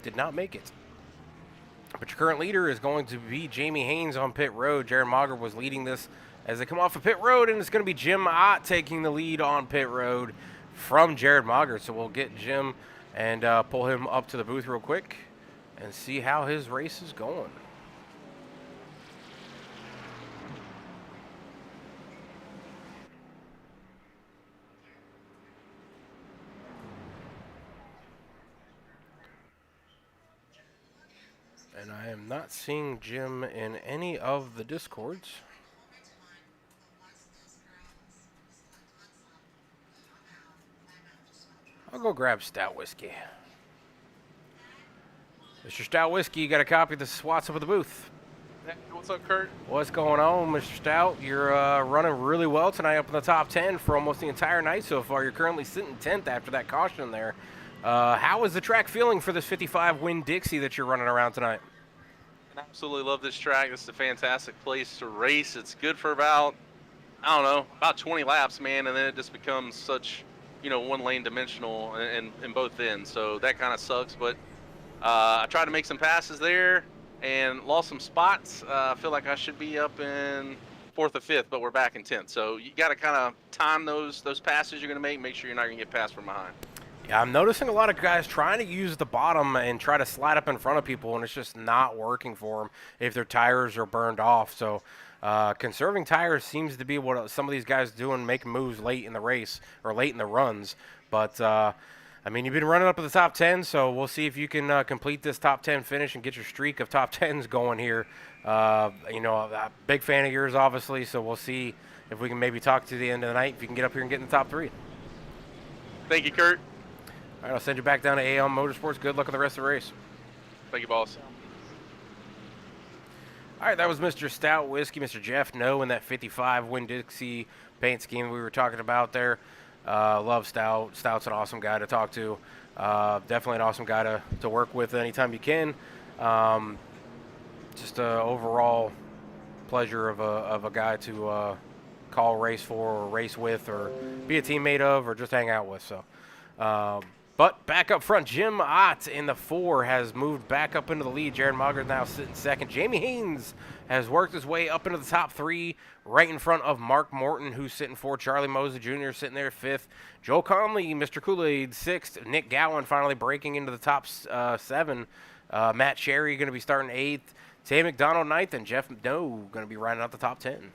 S1: did not make it. But your current leader is going to be Jamie Haynes on pit road. Jared Maugert was leading this as they come off of pit road, and it's going to be Jim Ott taking the lead on pit road from Jared Maugert. So we'll get Jim and pull him up to the booth real quick and see how his race is going. And I am not seeing Jim in any of the Discords. I'll go grab Stout Whiskey. Mr. Stout Whiskey, you got a copy of the SWATs up at the booth.
S6: Hey, what's up, Kurt?
S1: What's going on, Mr. Stout? You're running really well tonight, up in the top 10 for almost the entire night so far. You're currently sitting 10th after that caution there. How is the track feeling for this 55 Winn-Dixie that you're running around tonight?
S6: I absolutely love this track. This is a fantastic place to race. It's good for about, I don't know, about 20 laps, man, and then it just becomes such, one lane dimensional in both ends. So that kind of sucks, but I tried to make some passes there and lost some spots. I feel like I should be up in 4th or 5th, but we're back in 10th. So you got to kind of time those passes you're going to make sure you're not going to get passed from behind.
S1: Yeah, I'm noticing a lot of guys trying to use the bottom and try to slide up in front of people, and it's just not working for them if their tires are burned off. So conserving tires seems to be what some of these guys doing, making moves late in the race or late in the runs. But, you've been running up at the top 10, so we'll see if you can complete this top 10 finish and get your streak of top 10s going here. I'm a big fan of yours, obviously, so we'll see if we can maybe talk to the end of the night if you can get up here and get in the top 3.
S6: Thank you, Kurt.
S1: All right, I'll send you back down to AL Motorsports. Good luck with the rest of the race.
S6: Thank you, boss.
S1: All right, that was Mr. Stout Whiskey, Mr. Jeff No in that 55 Winn-Dixie paint scheme we were talking about there. Love Stout. Stout's an awesome guy to talk to. Definitely an awesome guy to work with anytime you can. Just an overall pleasure of a guy to call race for or race with or be a teammate of or just hang out with. So. But back up front, Jim Ott in the 4 has moved back up into the lead. Jared Maugert now sitting second. Jamie Haynes has worked his way up into the top 3, right in front of Mark Morton, who's sitting 4. Charlie Mosley Jr. sitting there 5th. Joe Conley, Mr. Kool-Aid, 6th. Nick Gowan finally breaking into the top 7. Matt Cherry going to be starting 8th. Tay McDonald 9th, and Jeff No going to be riding out the top 10.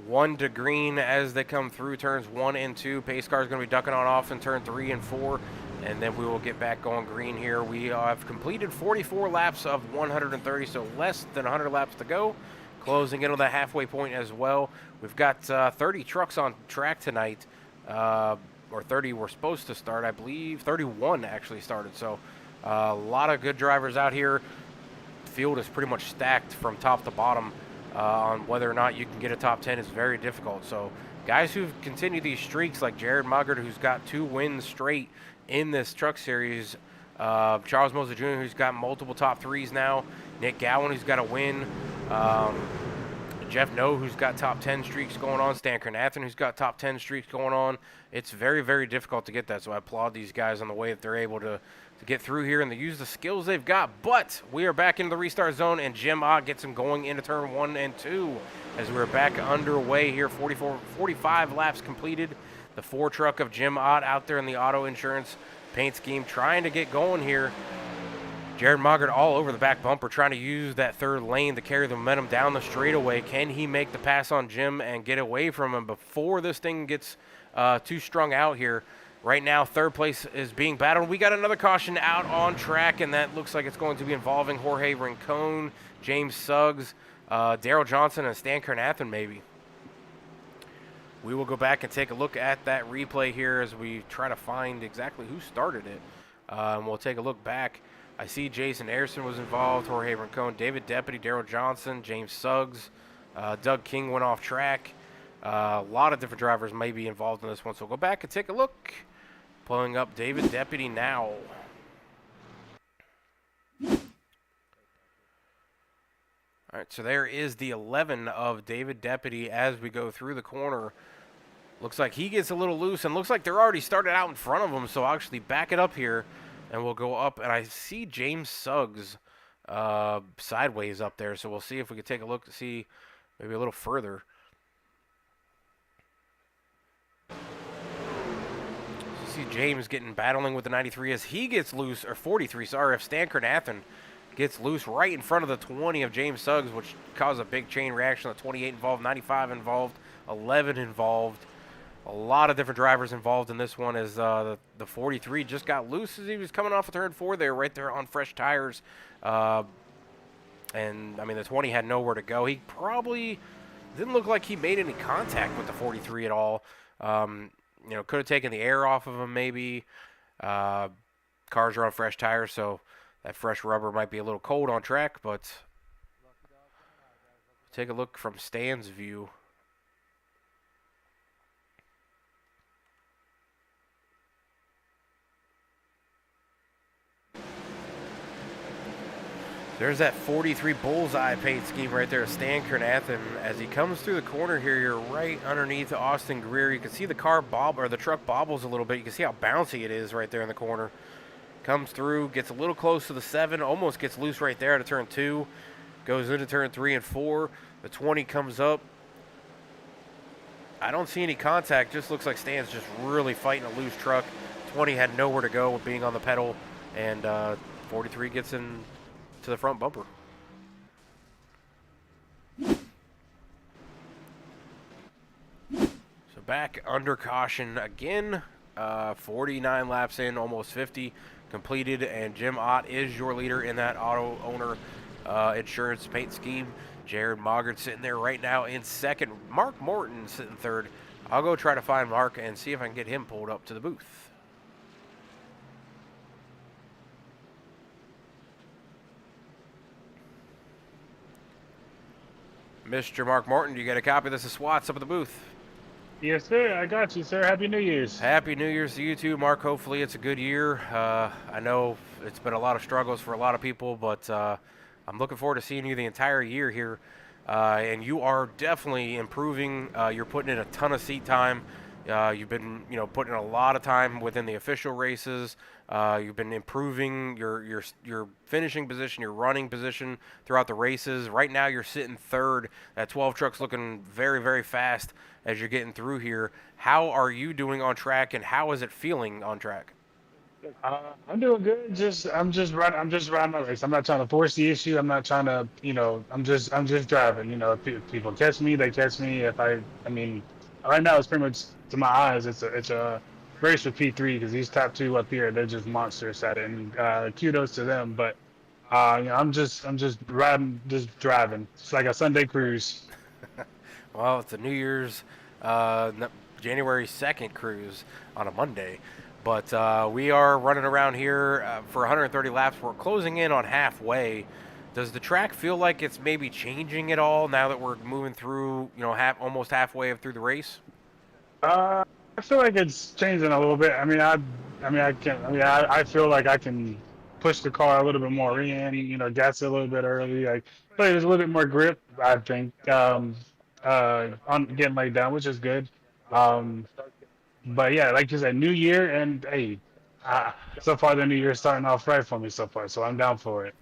S1: 1 to green as they come through turns 1 and 2. Pace car is going to be ducking on off in turn 3 and 4, and then we will get back going green here. We have completed 44 laps of 130, so less than 100 laps to go. Closing in on the halfway point as well. We've got 30 trucks on track tonight, or 30 were supposed to start, I believe. 31 actually started, so a lot of good drivers out here. The field is pretty much stacked from top to bottom. On whether or not you can get a top 10 is very difficult. So guys who've continued these streaks like Jared Maugert, who's got 2 wins straight in this truck series, Charles Mosley Jr., who's got multiple top 3s now, Nick Gowan, who's got a win, Jeff No, who's got top 10 streaks going on, Stan Kernathan, who's got top 10 streaks going on. It's very, very difficult to get that, so I applaud these guys on the way that they're able to get through here and to use the skills they've got. But we are back into the restart zone, and Jim Ott gets him going into turn 1 and 2 as we're back underway here. 45 laps completed. The 4 truck of Jim Ott out there in the auto insurance paint scheme trying to get going here. Jared Mogart all over the back bumper, trying to use that third lane to carry the momentum down the straightaway. Can he make the pass on Jim and get away from him before this thing gets too strung out here? Right now, third place is being battled. We got another caution out on track, and that looks like it's going to be involving Jorge Rincon, James Suggs, Daryl Johnson, and Stan Carnathan maybe. We will go back and take a look at that replay here as we try to find exactly who started it. And we'll take a look back. I see Jason Ayrson was involved, Jorge Rincon, David Deputy, Daryl Johnson, James Suggs, Doug King went off track. A lot of different drivers may be involved in this one, so we'll go back and take a look. Pulling up David Deputy now. All right, so there is the 11 of David Deputy as we go through the corner. Looks like he gets a little loose, and looks like they're already started out in front of him, so I'll actually back it up here. And we'll go up, and I see James Suggs sideways up there, so we'll see if we can take a look to see maybe a little further. So you see James battling with the 93 as he gets loose, or 43, sorry, if Stan Carnathan gets loose right in front of the 20 of James Suggs, which caused a big chain reaction. The 28 involved, 95 involved, 11 involved. A lot of different drivers involved in this one as the 43 just got loose as he was coming off of turn 4 there, right there on fresh tires. And, I mean, the 20 had nowhere to go. He probably didn't look like he made any contact with the 43 at all. You know, could have taken the air off of him maybe. Cars are on fresh tires, so that fresh rubber might be a little cold on track, but take a look from Stan's view. There's that 43 bullseye paint scheme right there, Stan Carnathan. As he comes through the corner here, you're right underneath Austin Greer. You can see the car bob, or the truck bobbles a little bit. You can see how bouncy it is right there in the corner. Comes through, gets a little close to the 7, almost gets loose right there to turn 2. Goes into turn 3 and 4. The 20 comes up. I don't see any contact. Just looks like Stan's just really fighting a loose truck. 20 had nowhere to go with being on the pedal, and 43 gets in to the front bumper. So back under caution again. 49 laps in, almost 50 completed, and Jim Ott is your leader in that auto owner insurance paint scheme. Jared Mogart sitting there right now in second. Mark Morton sitting third. I'll go try to find Mark and see if I can get him pulled up to the booth. Mr. Mark Morton, do you get a copy? This is Swats up at the booth.
S7: Yes, sir. I got you, sir. Happy New Year's.
S1: Happy New Year's to you too, Mark. Hopefully it's a good year. I know it's been a lot of struggles for a lot of people, but I'm looking forward to seeing you the entire year here. And you are definitely improving. You're putting in a ton of seat time. You've been, putting in a lot of time within the official races. You've been improving your finishing position, your running position throughout the races. Right now, you're sitting third. That 12 truck's looking very, very fast as you're getting through here. How are you doing on track, and how is it feeling on track?
S7: I'm doing good. I'm just riding my race. I'm not trying to force the issue. I'm not trying to, I'm just driving. If people catch me, they catch me. Right now it's pretty much, to my eyes, it's a race with P3 because these top two up here, they're just monsters at it. And kudos to them. But I'm just riding, just driving. It's like a Sunday cruise.
S1: Well, it's a New Year's January 2nd cruise on a Monday. But we are running around here for 130 laps. We're closing in on halfway. Does the track feel like it's maybe changing at all now that we're moving through, almost halfway through the race?
S7: I feel like it's changing a little bit. I feel like I can push the car a little bit more in, gas it a little bit early. But there's a little bit more grip, I think, on getting laid down, which is good. But yeah, like you said, New Year, and hey, so far the New Year is starting off right for me so far, so I'm down for it.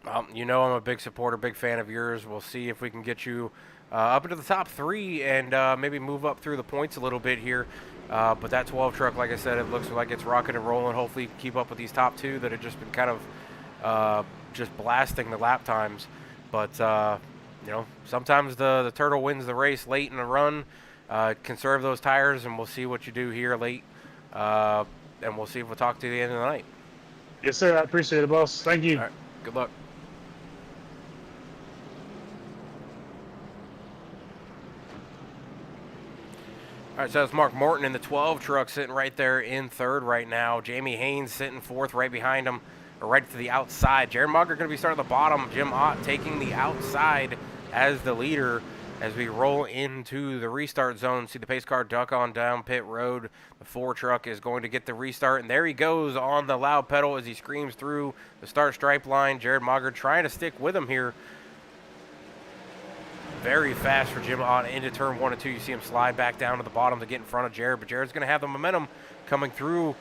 S1: I'm a big supporter, big fan of yours. We'll see if we can get you up into the top 3 and maybe move up through the points a little bit here. But that 12 truck, like I said, it looks like it's rocking and rolling. Hopefully you can keep up with these top 2 that have just been kind of just blasting the lap times. But you know, sometimes the turtle wins the race late in the run. Conserve those tires, and we'll see what you do here late. And we'll see if we'll talk to you at the end of the night.
S7: Yes, sir. I appreciate it, boss. Thank you.
S1: All right. Good luck. All right, so that's Mark Morton in the 12 truck sitting right there in third right now. Jamie Haynes sitting fourth right behind him, or right to the outside. Jared Mugger going to be starting at the bottom. Jim Ott taking the outside as the leader as we roll into the restart zone. See the pace car duck on down pit road. The 4 truck is going to get the restart, and there he goes on the loud pedal as he screams through the start stripe line. Jared Mugger trying to stick with him here. Very fast for Jim Ott into turn 1 and 2. You see him slide back down to the bottom to get in front of Jared, but Jared's going to have the momentum coming through.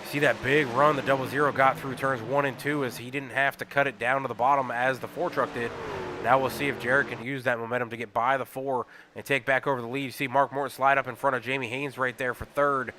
S1: See that big run the 00 got through turns 1 and 2 as he didn't have to cut it down to the bottom as the 4 truck did. Now we'll see if Jared can use that momentum to get by the 4 and take back over the lead. You see Mark Morton slide up in front of Jamie Haynes right there for third.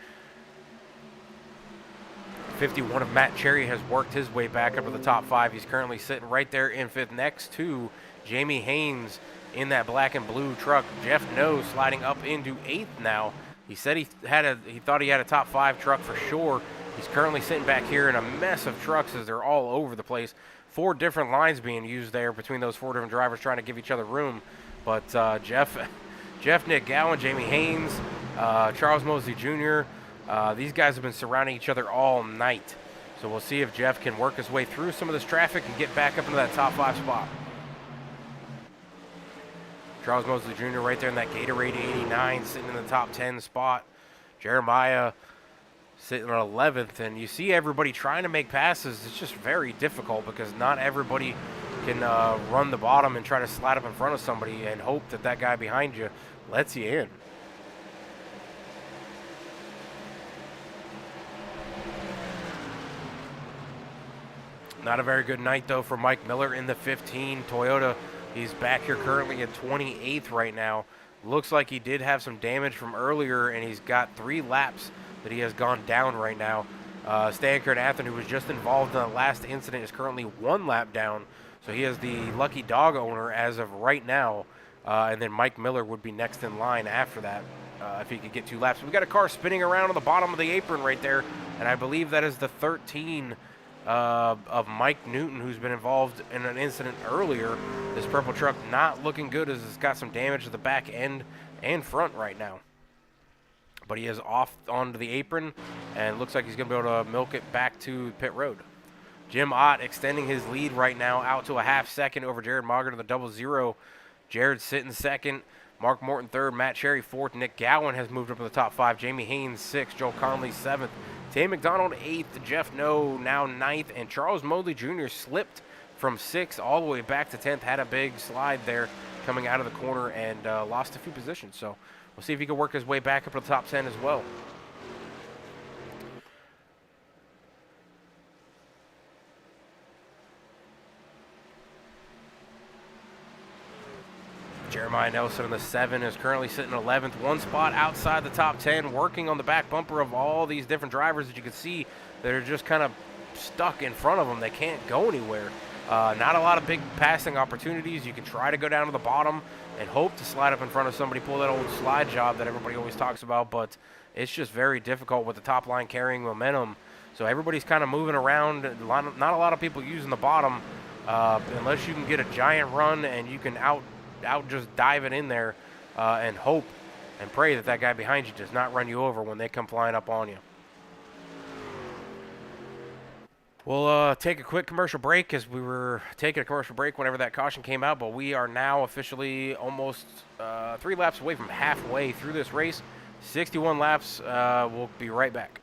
S1: 51 of Matt Cherry has worked his way back up to the top 5. He's currently sitting right there in 5th next to Jamie Haynes in that black and blue truck. Jeff No sliding up into 8th now. He said he thought he had a top 5 truck for sure. He's currently sitting back here in a mess of trucks as they're all over the place. 4 different lines being used there between those 4 different drivers trying to give each other room. But Jeff, Nick Gowan, Jamie Haynes, Charles Mosley Jr., these guys have been surrounding each other all night. So we'll see if Jeff can work his way through some of this traffic and get back up into that top 5 spot. Charles Mosley Jr. right there in that Gatorade 89 sitting in the top 10 spot. Jeremiah sitting at 11th, and you see everybody trying to make passes. It's just very difficult because not everybody can run the bottom and try to slide up in front of somebody and hope that that guy behind you lets you in. Not a very good night, though, for Mike Miller in the 15 Toyota. He's back here currently at 28th right now. Looks like he did have some damage from earlier, and he's got 3 laps that he has gone down right now. Stan Kurt-Athen, who was just involved in the last incident, is currently 1 lap down. So he is the lucky dog owner as of right now. And then Mike Miller would be next in line after that if he could get 2 laps. We got a car spinning around on the bottom of the apron right there, and I believe that is the 13 of Mike Newton, who's been involved in an incident earlier. This purple truck not looking good as it's got some damage to the back end and front right now. But he is off onto the apron, and looks like he's going to be able to milk it back to pit road. Jim Ott extending his lead right now out to a half second over Jared Mauger to the 00. Jared sitting second. Mark Morton third. Matt Cherry fourth. Nick Gowan has moved up to the top 5. Jamie Haynes sixth. Joel Conley 7th. Tay McDonald 8th. Jeff No now 9th. And Charles Mosley Jr. slipped from 6th all the way back to 10th. Had a big slide there coming out of the corner and lost a few positions. So we'll see if he can work his way back up to the top 10 as well. Jeremiah Nelson in the 7 is currently sitting 11th, 1 spot outside the top 10, working on the back bumper of all these different drivers that you can see that are just kind of stuck in front of them. They can't go anywhere. Not a lot of big passing opportunities. You can try to go down to the bottom and hope to slide up in front of somebody, pull that old slide job that everybody always talks about, but it's just very difficult with the top line carrying momentum. So everybody's kind of moving around. Not a lot of people using the bottom unless you can get a giant run and you can out just dive it in there and hope and pray that that guy behind you does not run you over when they come flying up on you. We'll take a quick commercial break as we were taking a commercial break whenever that caution came out, but we are now officially almost 3 laps away from halfway through this race. 61 laps. We'll be right back.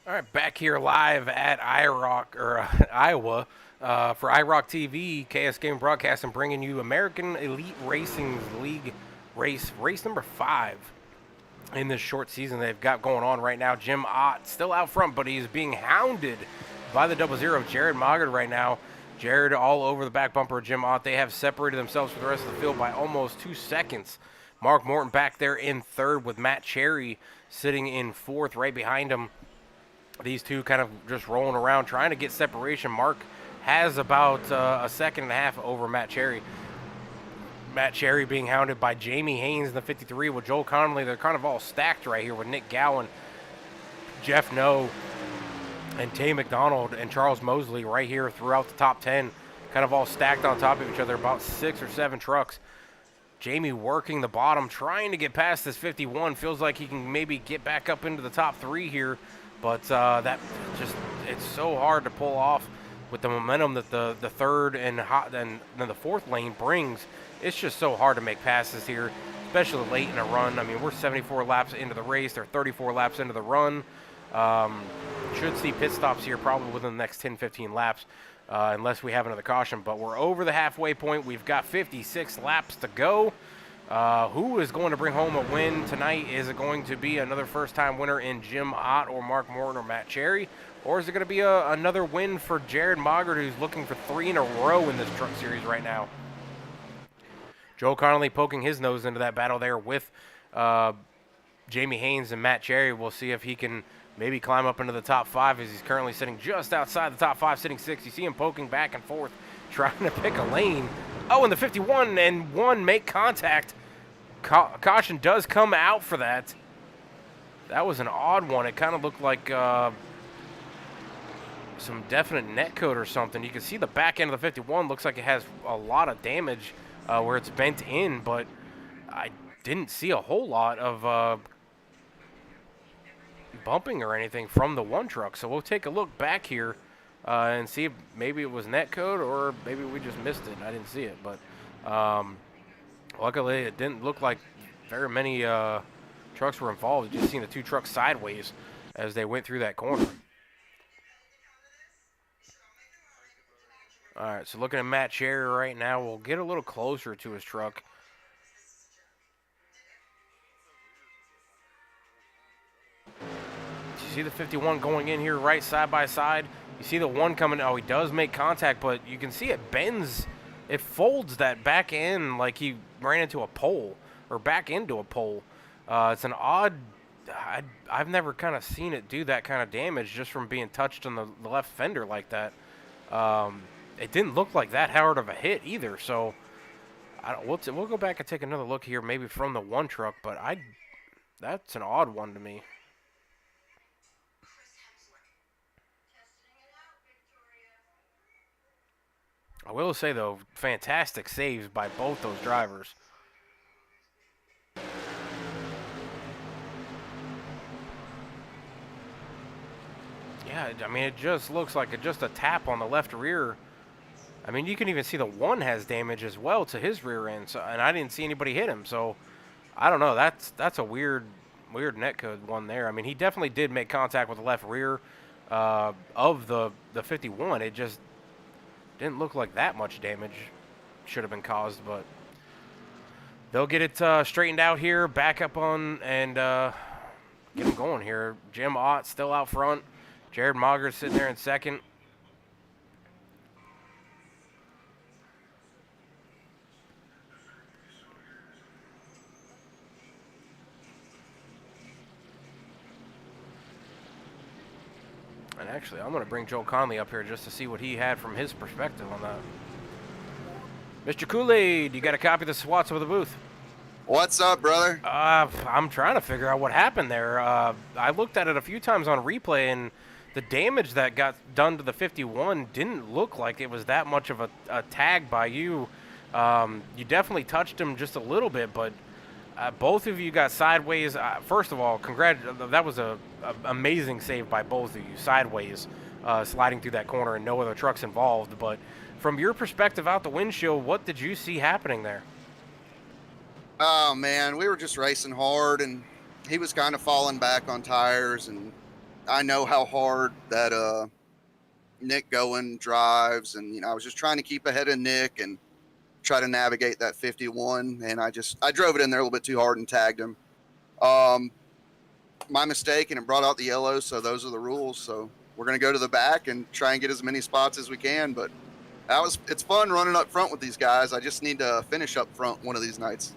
S1: All right, back here live at IROC or Iowa for IROC TV, KS Game Broadcasting, bringing you American Elite Racing League race number 5 in this short season they've got going on right now. Jim Ott still out front, but he's being hounded by the 00 Jared Mogard right now. Jared all over the back bumper of Jim Ott. They have separated themselves from the rest of the field by almost 2 seconds. Mark Morton back there in third with Matt Cherry sitting in fourth right behind him. These two kind of just rolling around trying to get separation. Mark has about a second and a half over Matt Cherry. Matt Cherry being hounded by Jamie Haynes in the 53 with Joel Connolly. They're kind of all stacked right here with Nick Gowan, Jeff No, and Tay McDonald and Charles Mosley right here throughout the top 10. Kind of all stacked on top of each other, about 6 or 7 trucks. Jamie working the bottom, trying to get past this 51. Feels like he can maybe get back up into the top 3 here. But that just, it's so hard to pull off with the momentum that the third and then the fourth lane brings. It's just so hard to make passes here, especially late in a run. I mean, we're 74 laps into the race. They're 34 laps into the run. Should see pit stops here probably within the next 10, 15 laps, unless we have another caution. But we're over the halfway point. We've got 56 laps to go. Who is going to bring home a win tonight? Is it going to be another first-time winner in Jim Ott or Mark Morton or Matt Cherry? Or is it going to be another win for Jared Mogard, who's looking for 3 in a row in this truck series right now? Joe Connolly poking his nose into that battle there with Jamie Haynes and Matt Cherry. We'll see if he can maybe climb up into the top 5, as he's currently sitting just outside the top 5, sitting 6th. You see him poking back and forth, trying to pick a lane. Oh, and the 51 and 1 make contact. Caution does come out for that. That was an odd one. It kind of looked like some definite netcode or something. You can see the back end of the 51 looks like it has a lot of damage where it's bent in, but I didn't see a whole lot of bumping or anything from the one truck. So we'll take a look back here and see if maybe it was netcode or maybe we just missed it. I didn't see it, but luckily it didn't look like very many trucks were involved. You just seen the 2 trucks sideways as they went through that corner. All right, so looking at Matt Cherry right now, we'll get a little closer to his truck. You see the 51 going in here right side by side. You see the one coming. Oh, he does make contact, but you can see it bends. It folds that back end like he ran into a pole or back into a pole. It's an odd. I've never kind of seen it do that kind of damage just from being touched on the left fender like that. It didn't look like that hard of a hit either. So we'll go back and take another look here, maybe from the one truck. But that's an odd one to me. I will say, though, fantastic saves by both those drivers. Yeah, I mean, it just looks like just a tap on the left rear. I mean, you can even see the one has damage as well to his rear end, so, and I didn't see anybody hit him. So, I don't know. That's a weird netcode one there. I mean, he definitely did make contact with the left rear of the 51. It just didn't look like that much damage should have been caused, but they'll get it straightened out here, back up on, and get them going here. Jim Ott still out front. Jared Mogard sitting there in second. And actually, I'm going to bring Joe Conley up here just to see what he had from his perspective on that. Mr. Kool-Aid, you got a copy of the SWATs over the booth?
S8: What's up, brother?
S1: I'm trying to figure out what happened there. I looked at it a few times on replay, and the damage that got done to the 51 didn't look like it was that much of a tag by you. You definitely touched him just a little bit, but both of you got sideways. First of all, that was a amazing save by both of you, sideways, sliding through that corner and no other trucks involved. But from your perspective out the windshield, what did you see happening there?
S8: Oh, man, we were just racing hard, and he was kind of falling back on tires, and I know how hard that Nick Goen drives, and I was just trying to keep ahead of Nick and try to navigate that 51, and I drove it in there a little bit too hard and tagged him. My mistake, and it brought out the yellow, so those are the rules. So we're gonna go to the back and try and get as many spots as we can. But it's fun running up front with these guys. I just need to finish up front one of these nights.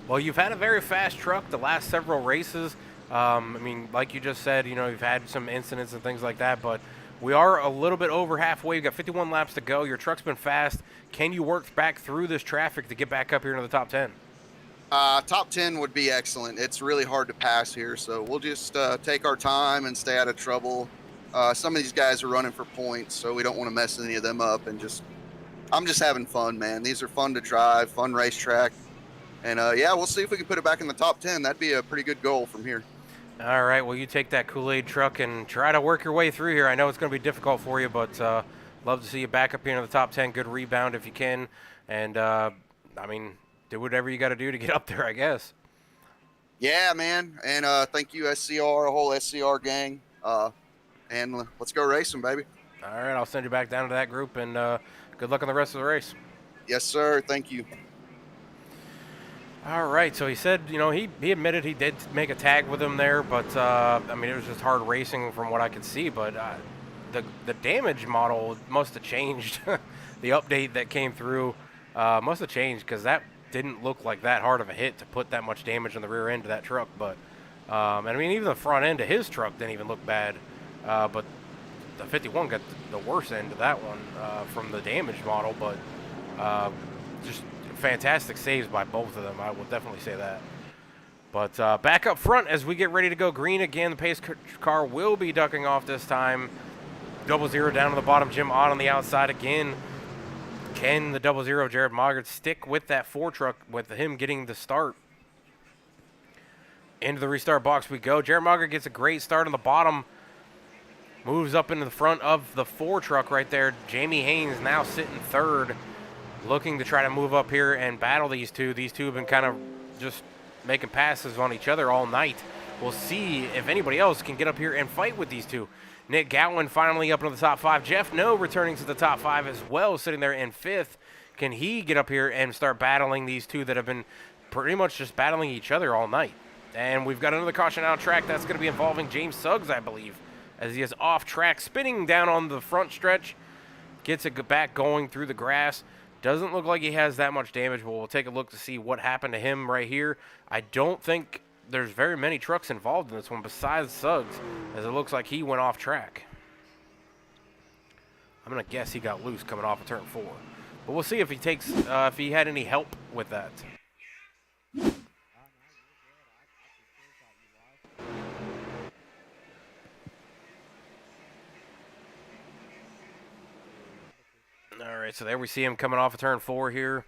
S1: Well, you've had a very fast truck the last several races. I mean, like you just said, you've had some incidents and things like that, but we are a little bit over halfway. You've got 51 laps to go. Your truck's been fast. Can you work back through this traffic to get back up here into the top 10?
S8: Top 10 would be excellent. It's really hard to pass here, so we'll just take our time and stay out of trouble. Some of these guys are running for points, so we don't want to mess any of them up. And I'm just having fun, man. These are fun to drive, fun racetrack. And yeah, we'll see if we can put it back in the top 10. That'd be a pretty good goal from here.
S1: All right, well, you take that Kool-Aid truck and try to work your way through here. I know it's going to be difficult for you, but love to see you back up here in the top 10. Good rebound if you can. And, I mean, do whatever you got to do to get up there, I guess.
S8: Yeah, man. And thank you, SCR, a whole SCR gang. And let's go racing, baby.
S1: All right, I'll send you back down to that group, and good luck on the rest of the race.
S8: Yes, sir. Thank you.
S1: All right, so he said, he admitted he did make a tag with him there, but, I mean, it was just hard racing from what I could see, but the damage model must have changed. The update that came through must have changed, because that didn't look like that hard of a hit to put that much damage on the rear end of that truck, but, and I mean, even the front end of his truck didn't even look bad, but the 51 got the worst end of that one from the damage model, but just fantastic saves by both of them. I will definitely say that. But back up front as we get ready to go green again. The pace car will be ducking off this time. 00 down on the bottom. Jim Ott on the outside again. Can the 00 Jared Mogart stick with that 4 truck with him getting the start? Into the restart box we go. Jared Mogart gets a great start on the bottom. Moves up into the front of the 4 truck right there. Jamie Haynes now sitting third, looking to try to move up here and battle these two. These two have been kind of just making passes on each other all night. We'll see if anybody else can get up here and fight with these two. Nick Gowen finally up into the top 5. Jeff No returning to the top 5 as well, sitting there in 5th. Can he get up here and start battling these two that have been pretty much just battling each other all night? And we've got another caution out track. That's going to be involving James Suggs, I believe, as he is off track, spinning down on the front stretch. Gets it back going through the grass. Doesn't look like he has that much damage, but we'll take a look to see what happened to him right here. I don't think there's very many trucks involved in this one besides Suggs, as it looks like he went off track. I'm going to guess he got loose coming off of turn 4. But we'll see if he takes, if he had any help with that. All right, so there we see him coming off of turn 4 here.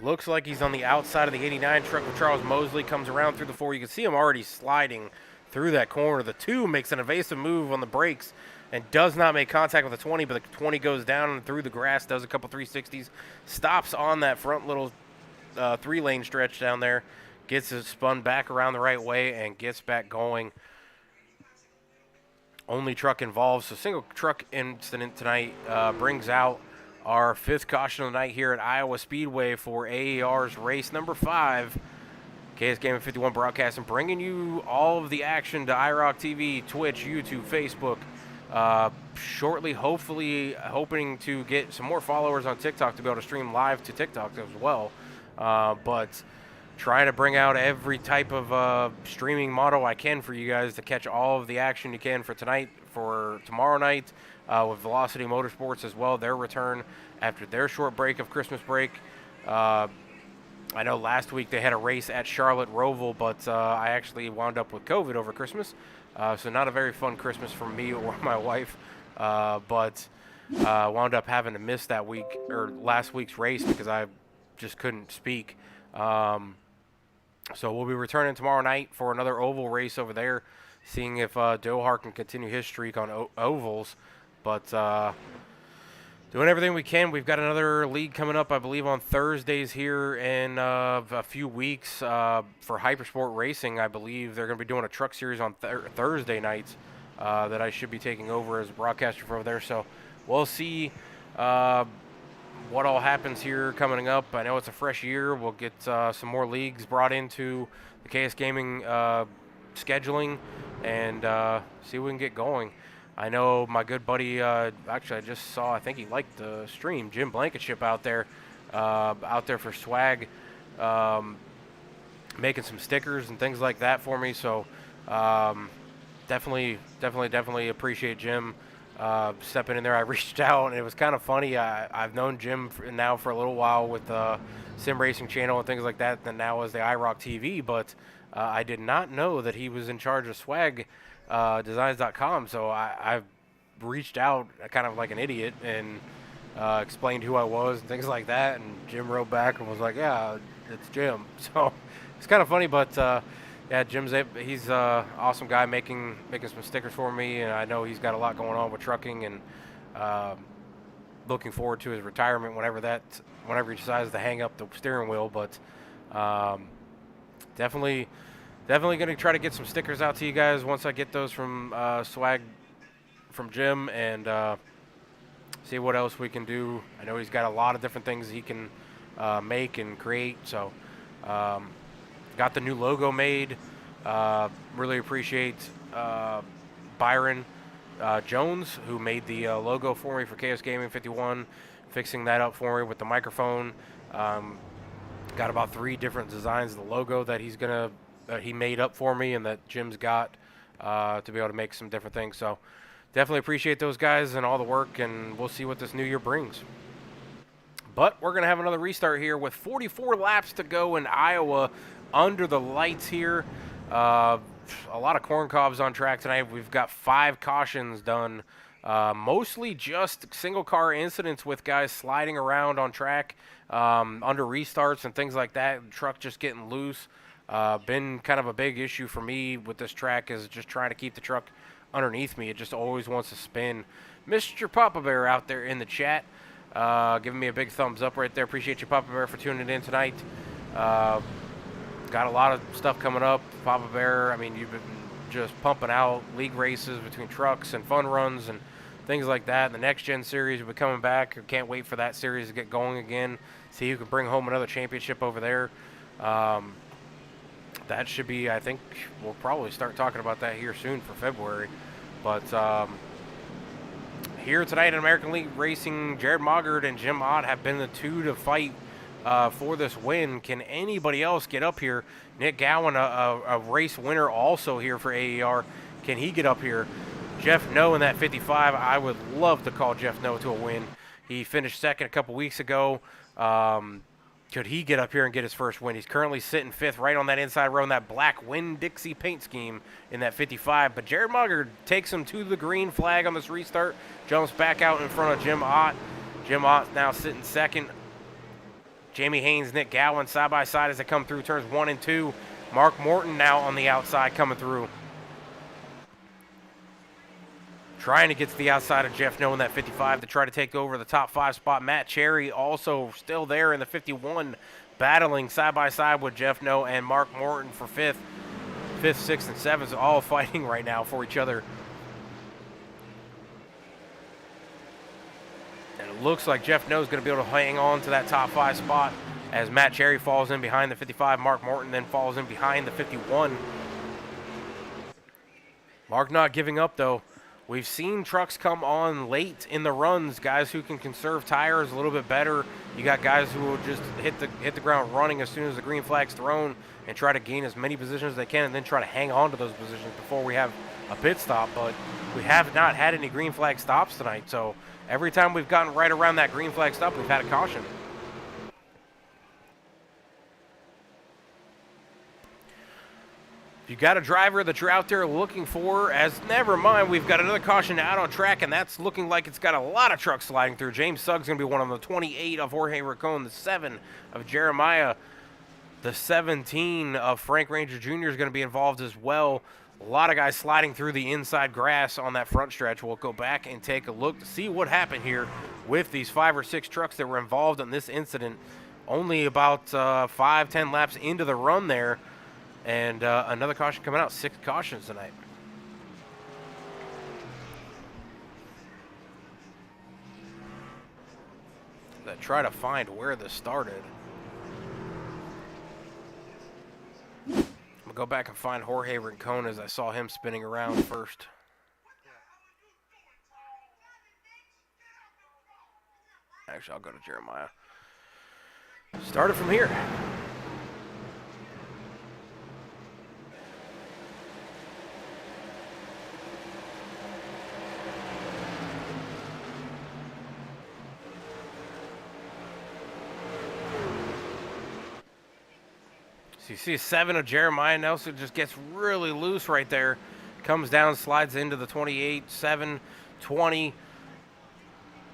S1: Looks like he's on the outside of the 89 truck with Charles Mosley. Comes around through the 4. You can see him already sliding through that corner. The 2 makes an evasive move on the brakes and does not make contact with the 20, but the 20 goes down and through the grass, does a couple 360s, stops on that front little 3-lane stretch down there, gets it spun back around the right way, and gets back going. Only truck involved, so single truck incident tonight brings out our 5th caution of the night here at Iowa Speedway for AAR's race number 5. KS Gaming 51 broadcasting, bringing you all of the action to iRock TV, Twitch, YouTube, Facebook. Shortly, hopefully, hoping to get some more followers on TikTok to be able to stream live to TikTok as well. But trying to bring out every type of streaming model I can for you guys to catch all of the action you can for tonight, for tomorrow night, with Velocity Motorsports as well, their return after their short break of Christmas break. I know last week they had a race at Charlotte Roval, but I actually wound up with COVID over Christmas, so not a very fun Christmas for me or my wife, but wound up having to miss that week, or last week's race, because I just couldn't speak. So we'll be returning tomorrow night for another oval race over there, seeing if Dohar can continue his streak on ovals. But Doing everything we can. We've got another league coming up, I believe, on Thursdays here in a few weeks for Hypersport Racing. I believe they're going to be doing a truck series on Thursday nights that I should be taking over as a broadcaster for over there. So we'll see what all happens here coming up. I know it's a fresh year. We'll get some more leagues brought into the KS Gaming scheduling and see what we can get going. I know my good buddy, actually I just saw, I think he liked the stream, Jim Blankenship out there for swag, making some stickers and things like that for me. So definitely appreciate Jim stepping in there. I reached out and it was kind of funny. I've known Jim now for a little while with the Sim Racing channel and things like that, and now as the iRock TV, but I did not know that he was in charge of swag designs.com. So I reached out kind of like an idiot and explained who I was and things like that, and Jim wrote back and was like, yeah, it's Jim. So it's kind of funny, but yeah, he's an awesome guy making some stickers for me, and I know he's got a lot going on with trucking, and looking forward to his retirement whenever he decides to hang up the steering wheel. But definitely going to try to get some stickers out to you guys once I get those from swag from Jim, and see what else we can do. I know he's got a lot of different things he can make and create. So got the new logo made. Really appreciate Byron Jones, who made the logo for me for KS Gaming 51, fixing that up for me with the microphone. Got about 3 different designs of the logo that he made up for me, and that Jim's got to be able to make some different things. So definitely appreciate those guys and all the work, and we'll see what this new year brings. But we're going to have another restart here with 44 laps to go in Iowa under the lights here. A lot of corn cobs on track tonight. We've got 5 cautions done, mostly just single car incidents with guys sliding around on track under restarts and things like that. The truck just getting loose. Been kind of a big issue for me with this track, is just trying to keep the truck underneath me. It just always wants to spin. Mr. Papa Bear out there in the chat, giving me a big thumbs up right there. Appreciate you, Papa Bear, for tuning in tonight. Got a lot of stuff coming up, Papa Bear. I mean, you've been just pumping out league races between trucks and fun runs and things like that. The Next Gen Series will be coming back. Can't wait for that series to get going again. See who can bring home another championship over there. That should be, I think, we'll probably start talking about that here soon for February. But here tonight in American League Racing, Jared Mogard and Jim Ott have been the 2 to fight for this win. Can anybody else get up here? Nick Gowan, a race winner also here for AER. Can he get up here? Jeff No in that 55. I would love to call Jeff No to a win. He finished second a couple weeks ago. Could he get up here and get his first win? He's currently sitting 5th right on that inside row in that black Winn-Dixie paint scheme in that 55. But Jared Mogard takes him to the green flag on this restart, jumps back out in front of Jim Ott. Jim Ott now sitting 2nd. Jamie Haynes, Nick Gowan side by side as they come through turns 1 and 2. Mark Morton now on the outside coming through. Trying to get to the outside of Jeff No in that 55 to try to take over the top 5 spot. Matt Cherry also still there in the 51, battling side by side with Jeff No and Mark Morton for 5th, 6th, and 7th, all fighting right now for each other. And it looks like Jeff No is going to be able to hang on to that top 5 spot as Matt Cherry falls in behind the 55. Mark Morton then falls in behind the 51. Mark not giving up, though. We've seen trucks come on late in the runs, guys who can conserve tires a little bit better. You got guys who will just hit the ground running as soon as the green flag's thrown and try to gain as many positions as they can and then try to hang on to those positions before we have a pit stop. But we have not had any green flag stops tonight, so every time we've gotten right around that green flag stop, we've had a caution. If you got a driver that you're out there looking for, never mind, we've got another caution out on track, and that's looking like it's got a lot of trucks sliding through. James Suggs going to be one of them, the 28 of Jorge Racon, the 7 of Jeremiah The 17 of Frank Ranger Jr. is going to be involved as well. A lot of guys sliding through the inside grass on that front stretch. We'll go back and take a look to see what happened here with these 5 or 6 trucks that were involved in this incident. Only about 5-10 laps into the run there, and another caution coming out. 6 cautions tonight. That try to find where this started. I'm gonna go back and find Jorge Rincon as I saw him spinning around first. Actually, I'll go to Jeremiah. Started from here. So you see 7 of Jeremiah Nelson just gets really loose right there. Comes down, slides into the 28, 7, 20.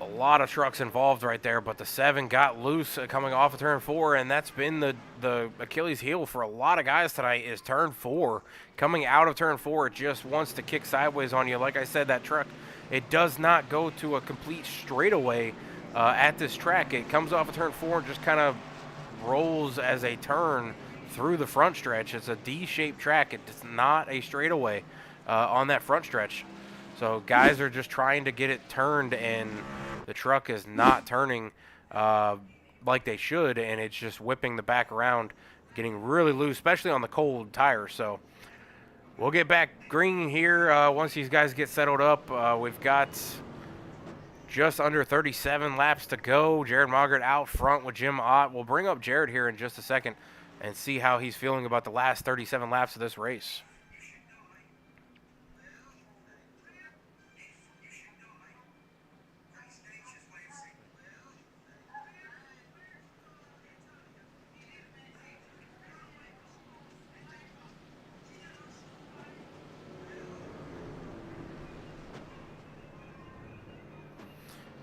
S1: A lot of trucks involved right there, but the 7 got loose coming off of turn 4, and that's been the Achilles heel for a lot of guys tonight is turn 4. Coming out of turn 4, it just wants to kick sideways on you. Like I said, that truck, it does not go to a complete straightaway at this track. It comes off of turn 4 and just kind of rolls as a turn through the front stretch. It's a D-shaped track. It's not a straightaway on that front stretch. So guys are just trying to get it turned, and the truck is not turning like they should, and it's just whipping the back around, getting really loose, especially on the cold tires. So we'll get back green here once these guys get settled up. We've got just under 37 laps to go. Jared Mogart out front with Jim Ott. We'll bring up Jared here in just a second and see how he's feeling about the last 37 laps of this race.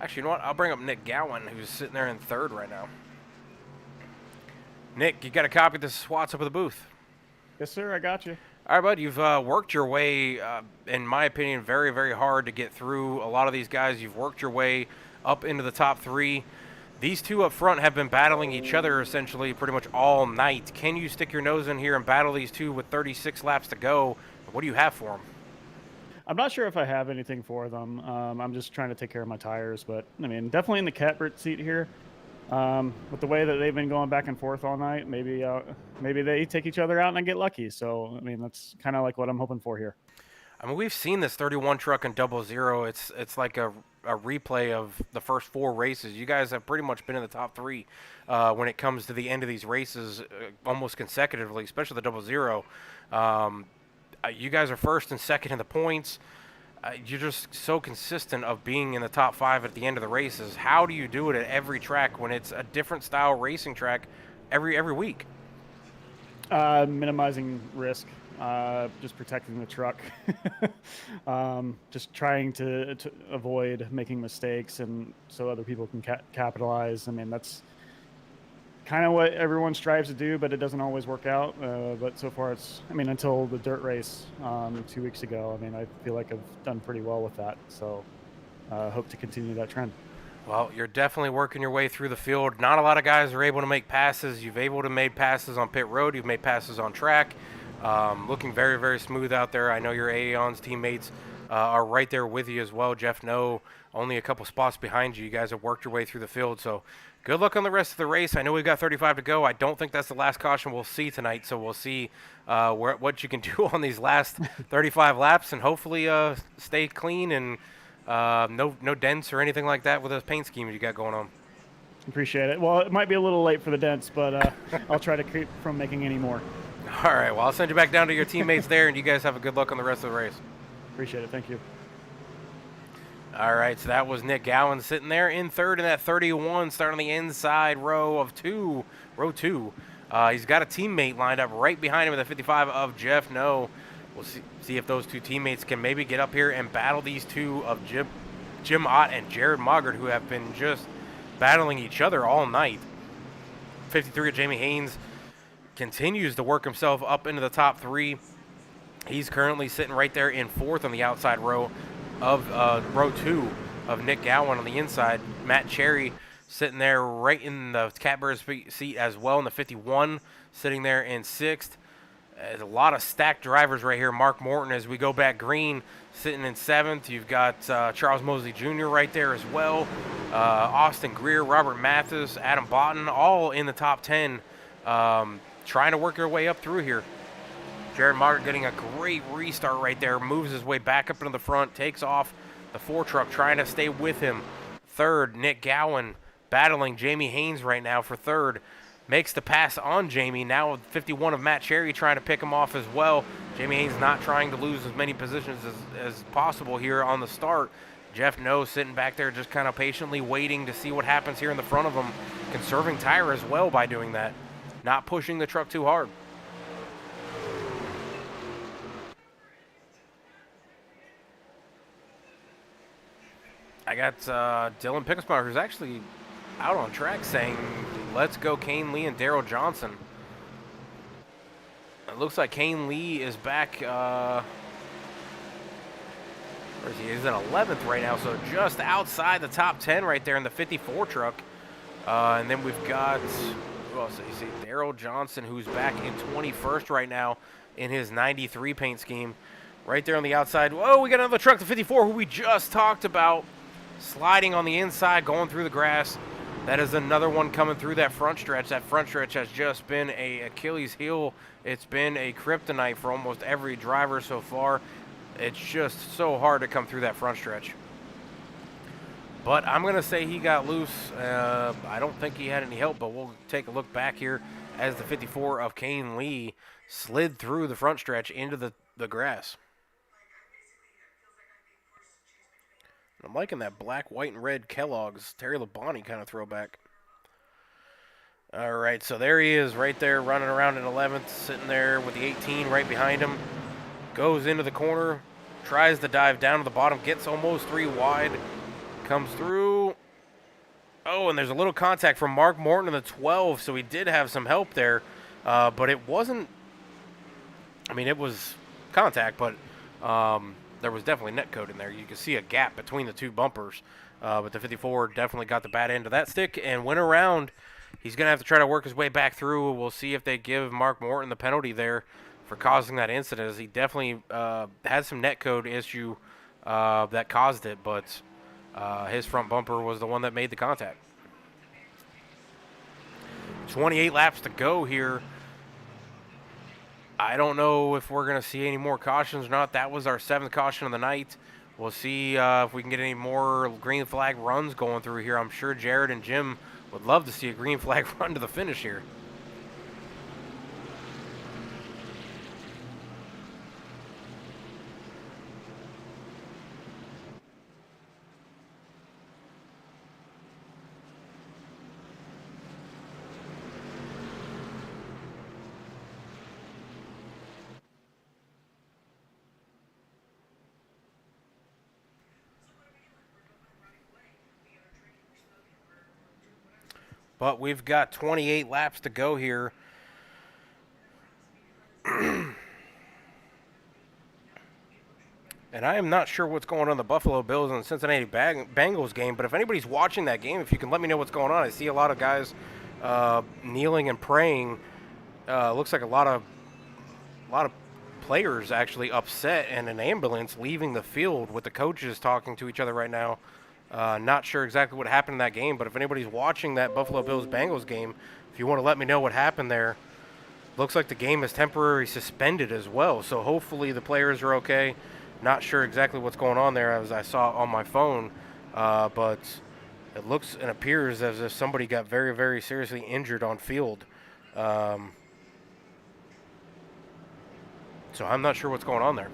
S1: Actually, you know what? I'll bring up Nick Gowan, who's sitting there in 3rd right now. Nick, you got a copy of the SWATs up at the booth?
S9: Yes, sir. I got you.
S1: All right, bud. You've worked your way, in my opinion, very, very hard to get through a lot of these guys. You've worked your way up into the top 3. These 2 up front have been battling each other essentially pretty much all night. Can you stick your nose in here and battle these 2 with 36 laps to go? What do you have for them?
S9: I'm not sure if I have anything for them. I'm just trying to take care of my tires, but I mean, definitely in the catbird seat here. With the way that they've been going back and forth all night, maybe they take each other out and I get lucky. So, I mean, that's kind of like what I'm hoping for here.
S1: I mean, we've seen this 31 truck in 00. It's like a replay of the first 4 races. You guys have pretty much been in the top 3 when it comes to the end of these races almost consecutively, especially the 00. You guys are 1st and 2nd in the points. You're just so consistent of being in the top 5 at the end of the races. How do you do it at every track when it's a different style racing track every week?
S9: Minimizing risk, just protecting the truck, just trying to avoid making mistakes, and so other people can capitalize. I mean, that's kind of what everyone strives to do, but it doesn't always work out. But so far, until the dirt race 2 weeks ago, I mean, I feel like I've done pretty well with that. So hope to continue that trend.
S1: Well, you're definitely working your way through the field. Not a lot of guys are able to make passes. You've able to make passes on pit road. You've made passes on track. Looking very, very smooth out there. I know your Aeon's teammates are right there with you as well. Jeff No, only a couple spots behind you. You guys have worked your way through the field. So good luck on the rest of the race. I know we've got 35 to go. I don't think that's the last caution we'll see tonight. So we'll see what you can do on these last 35 laps, and hopefully stay clean and no dents or anything like that with those paint schemes you got going on.
S9: Appreciate it. Well, it might be a little late for the dents, but I'll try to keep from making any more.
S1: All right. Well, I'll send you back down to your teammates there, and you guys have a good luck on the rest of the race.
S9: Appreciate it. Thank you.
S1: All right, so that was Nick Gowan sitting there in 3rd in that 31, starting on the inside row 2. He's got a teammate lined up right behind him in the 55 of Jeff No. We'll see if those 2 teammates can maybe get up here and battle these 2 of Jim Ott and Jared Mogart, who have been just battling each other all night. 53 of Jamie Haynes continues to work himself up into the top 3. He's currently sitting right there in 4th on the outside row of row 2 of Nick Gowan on the inside. Matt Cherry sitting there right in the catbird seat as well in the 51, sitting there in 6th. There's a lot of stacked drivers right here. Mark Morton, as we go back green, sitting in 7th. You've got Charles Mosley Jr. right there as well. Austin Greer, Robert Mathis, Adam Botten, all in the top 10, trying to work their way up through here. Jared Martin getting a great restart right there, moves his way back up into the front, takes off the 4 truck, trying to stay with him. 3rd, Nick Gowan battling Jamie Haynes right now for 3rd. Makes the pass on Jamie. Now 51 of Matt Cherry trying to pick him off as well. Jamie Haynes not trying to lose as many positions as possible here on the start. Jeff No sitting back there just kind of patiently waiting to see what happens here in the front of him. Conserving tire as well by doing that. Not pushing the truck too hard. I got Dylan Pickelsmeyer, who's actually out on track, saying, let's go Kane Lee and Daryl Johnson. It looks like Kane Lee is back. Where is he? He's in 11th right now, so just outside the top 10 right there in the 54 truck. And then we've got, who else? You see Daryl Johnson, who's back in 21st right now in his 93 paint scheme. Right there on the outside. Whoa, we got another truck, the 54, who we just talked about. Sliding on the inside, going through the grass. That is another one coming through that front stretch. That front stretch has just been a Achilles heel. It's been a kryptonite for almost every driver so far. It's just so hard to come through that front stretch. But I'm going to say he got loose. I don't think he had any help, but we'll take a look back here as the 54 of Kane Lee slid through the front stretch into the grass. I'm liking that black, white, and red Kellogg's Terry Labonte kind of throwback. All right, so there he is right there running around in 11th, sitting there with the 18 right behind him. Goes into the corner, tries to dive down to the bottom, gets almost 3 wide, comes through. Oh, and there's a little contact from Mark Morton in the 12, so he did have some help there. But it wasn't, I mean, it was contact, but there was definitely net code in there. You could see a gap between the 2 bumpers. But the 54 definitely got the bad end of that stick and went around. He's going to have to try to work his way back through. We'll see if they give Mark Morton the penalty there for causing that incident, as he definitely had some net code issue that caused it, but his front bumper was the one that made the contact. 28 laps to go here. I don't know if we're going to see any more cautions or not. That was our 7th caution of the night. We'll see if we can get any more green flag runs going through here. I'm sure Jared and Jim would love to see a green flag run to the finish here. But we've got 28 laps to go here. And I am not sure what's going on in the Buffalo Bills and Cincinnati Bengals game, but if anybody's watching that game, if you can let me know what's going on. I see a lot of guys kneeling and praying. Looks like a lot of players actually upset, and an ambulance leaving the field with the coaches talking to each other right now. Not sure exactly what happened in that game, but if anybody's watching that Buffalo Bills-Bengals game, if you want to let me know what happened there. Looks like the game is temporarily suspended as well, so hopefully the players are okay. Not sure exactly what's going on there as I saw on my phone, but it looks and appears as if somebody got very, very seriously injured on field. So I'm not sure what's going on there.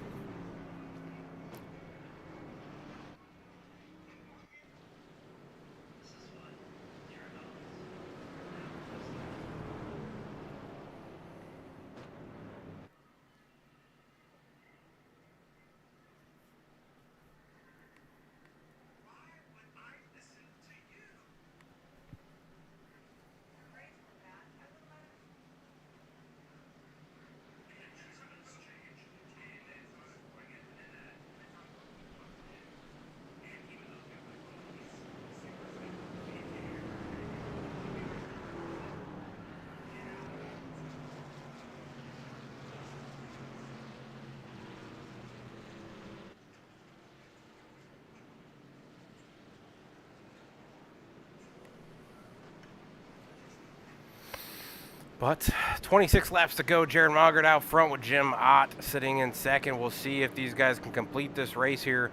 S1: But 26 laps to go. Jared Mogart out front with Jim Ott sitting in second. We'll see if these guys can complete this race here.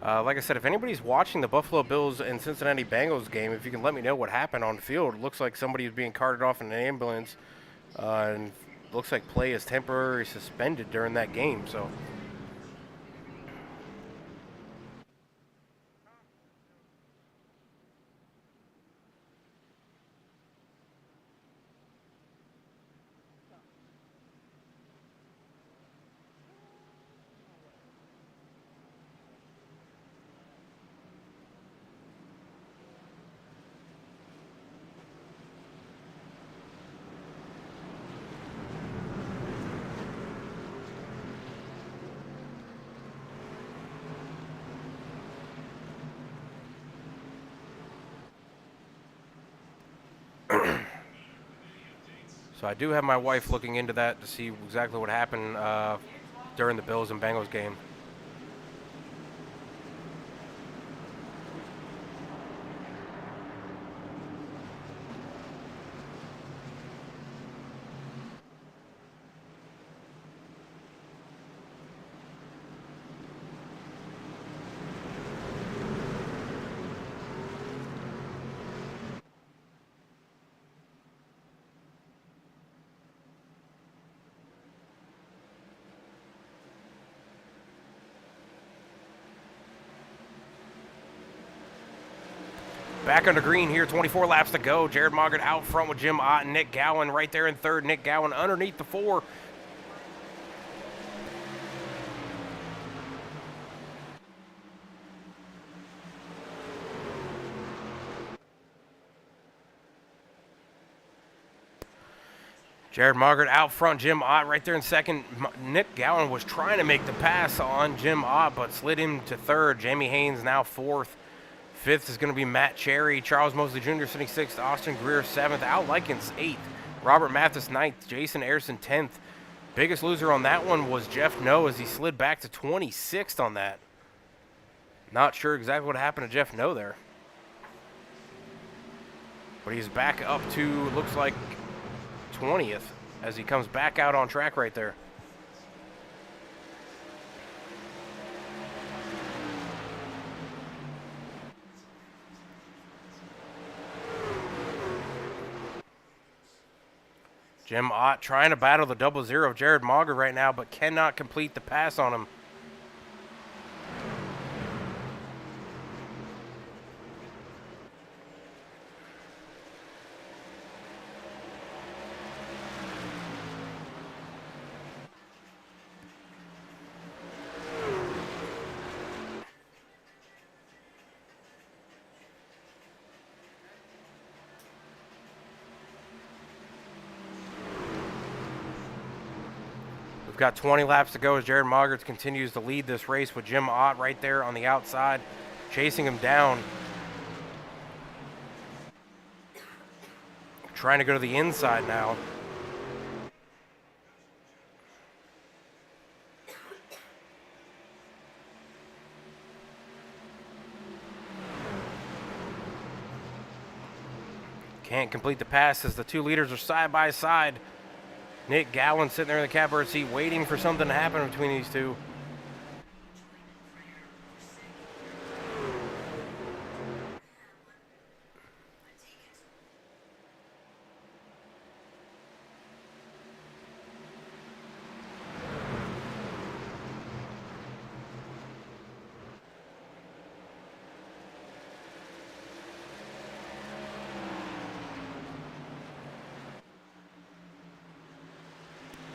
S1: Like I said, if anybody's watching the Buffalo Bills and Cincinnati Bengals game, if you can let me know what happened on the field. It looks like somebody is being carted off in an ambulance. And looks like play is temporarily suspended during that game. So So I do have my wife looking into that to see exactly what happened during the Bills and Bengals game. Back on the green here, 24 laps to go. Jared Mogart out front with Jim Ott and Nick Gowan right there in third. Nick Gowan underneath the 4. Jared Mogart out front, Jim Ott right there in second. Nick Gowan was trying to make the pass on Jim Ott, but slid him to third. Jamie Haynes now fourth. Fifth is going to be Matt Cherry. Charles Mosley Jr. sitting sixth. Austin Greer seventh. Al Likens eighth. Robert Mathis ninth. Jason Ayerson 10th. Biggest loser on that one was Jeff Noe as he slid back to 26th on that. Not sure exactly what happened to Jeff Noe there. But he's back up to, looks like, 20th as he comes back out on track right there. Jim Ott trying to battle the 0-0 of Jared Mogart right now, but cannot complete the pass on him. We've got 20 laps to go as Jared Mogart continues to lead this race with Jim Ott right there on the outside, chasing him down. Trying to go to the inside now. Can't complete the pass as the two leaders are side by side. Nick Gowan sitting there in the catbird seat waiting for something to happen between these two.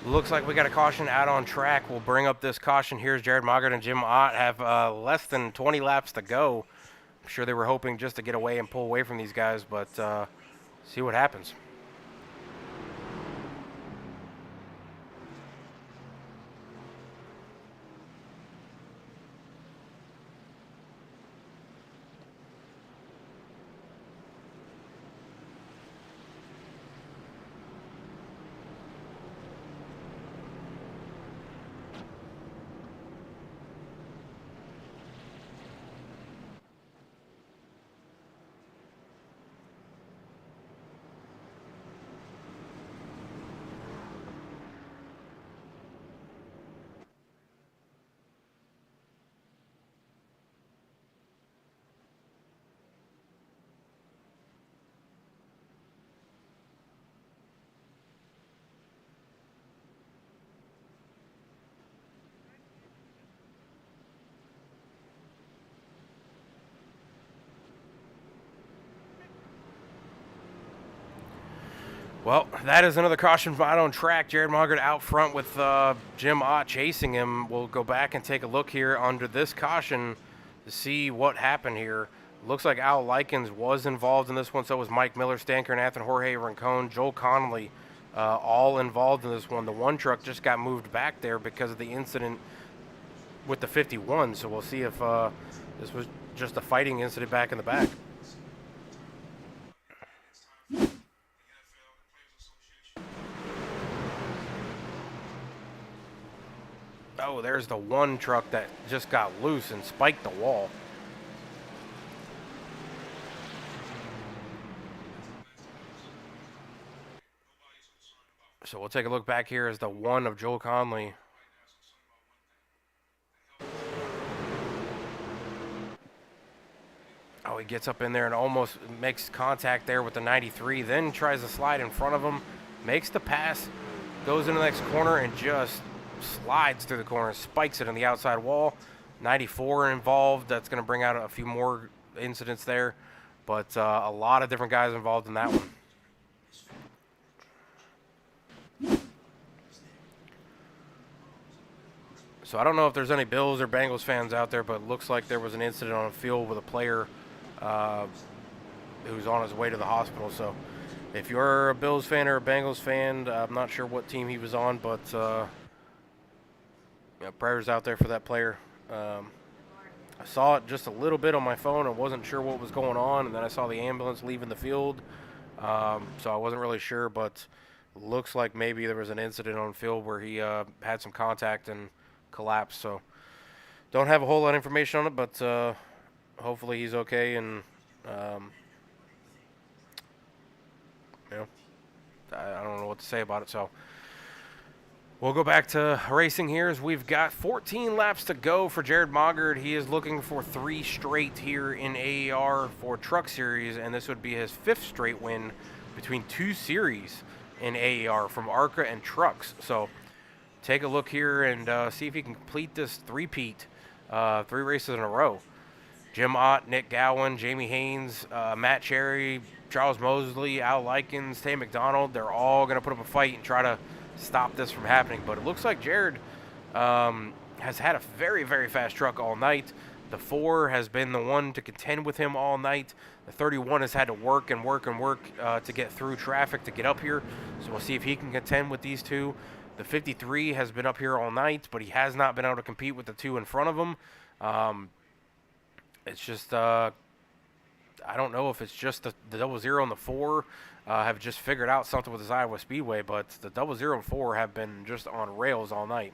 S1: Looks like we got a caution out on track. We'll bring up this caution here as Jared Mogart and Jim Ott have less than 20 laps to go. I'm sure they were hoping just to get away and pull away from these guys, but see what happens. Well, that is another caution out on track. Jared Mogart out front with Jim Ott chasing him. We'll go back and take a look here under this caution to see what happened here. Looks like Al Likens was involved in this one. So was Mike Miller, Stan Nathan Jorge Rincon, Joel Connolly, all involved in this one. The one truck just got moved back there because of the incident with the 51. So we'll see if this was just a fighting incident back in the back. Oh, there's the one truck that just got loose and spiked the wall. So we'll take a look back here as the one of Joel Conley. Oh, he gets up in there and almost makes contact there with the 93, then tries to slide in front of him, makes the pass, goes into the next corner and just slides through the corner, spikes it on the outside wall. 94 involved. That's going to bring out a few more incidents there, but a lot of different guys involved in that one. So I don't know if there's any Bills or Bengals fans out there, but it looks like there was an incident on the field with a player who's on his way to the hospital. So if you're a Bills fan or a Bengals fan, I'm not sure what team he was on, but yeah, prayers out there for that player. I saw it just a little bit on my phone. I wasn't sure what was going on, and then I saw the ambulance leaving the field. So I wasn't really sure, but looks like maybe there was an incident on field where he had some contact and collapsed. So don't have a whole lot of information on it, but hopefully he's okay. And you know, I don't know what to say about it. So we'll go back to racing here as we've got 14 laps to go for Jared Mogart. He is looking for 3 straight here in AAR for Truck Series, and this would be his 5th straight win between 2 series in AAR from ARCA and Trucks. So take a look here and see if he can complete this three-peat, 3 races in a row. Jim Ott, Nick Gowan, Jamie Haynes, Matt Cherry, Charles Mosley, Al Likens, Tay McDonald, they're all going to put up a fight and try to stop this from happening. But it looks like Jared has had a very, very fast truck all night. The 4 has been the one to contend with him all night. The 31 has had to work and work and work to get through traffic to get up here. So we'll see if he can contend with these 2. The 53 has been up here all night, but he has not been able to compete with the 2 in front of him. It's just, I don't know if it's just the 00 and the 4 have just figured out something with this Iowa Speedway, but the 00 and 4 have been just on rails all night.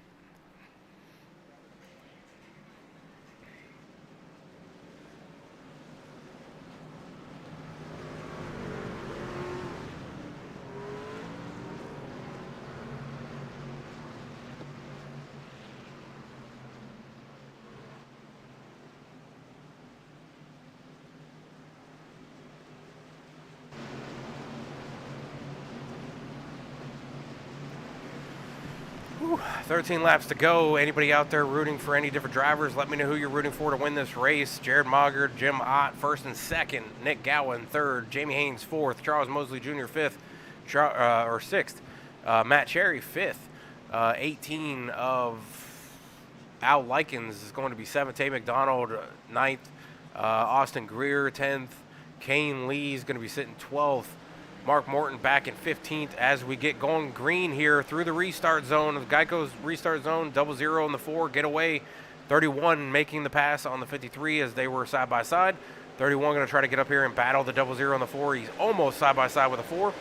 S1: Whew, 13 laps to go. Anybody out there rooting for any different drivers? Let me know who you're rooting for to win this race. Jared Mogart, Jim Ott, 1st and 2nd. Nick Gowan, 3rd. Jamie Haynes, 4th. Charles Mosley Jr., 5th, or 6th. Matt Cherry, 5th. 18 of Al Likens is going to be 7th. Tay McDonald, 9th. Austin Greer, 10th. Kane Lee is going to be sitting 12th. Mark Morton back in 15th as we get going green here through the restart zone of Geico's restart zone. 00 on the 4, get away. 31 making the pass on the 53 as they were side by side. 31 going to try to get up here and battle the 00 on the 4. He's almost side by side with the 4.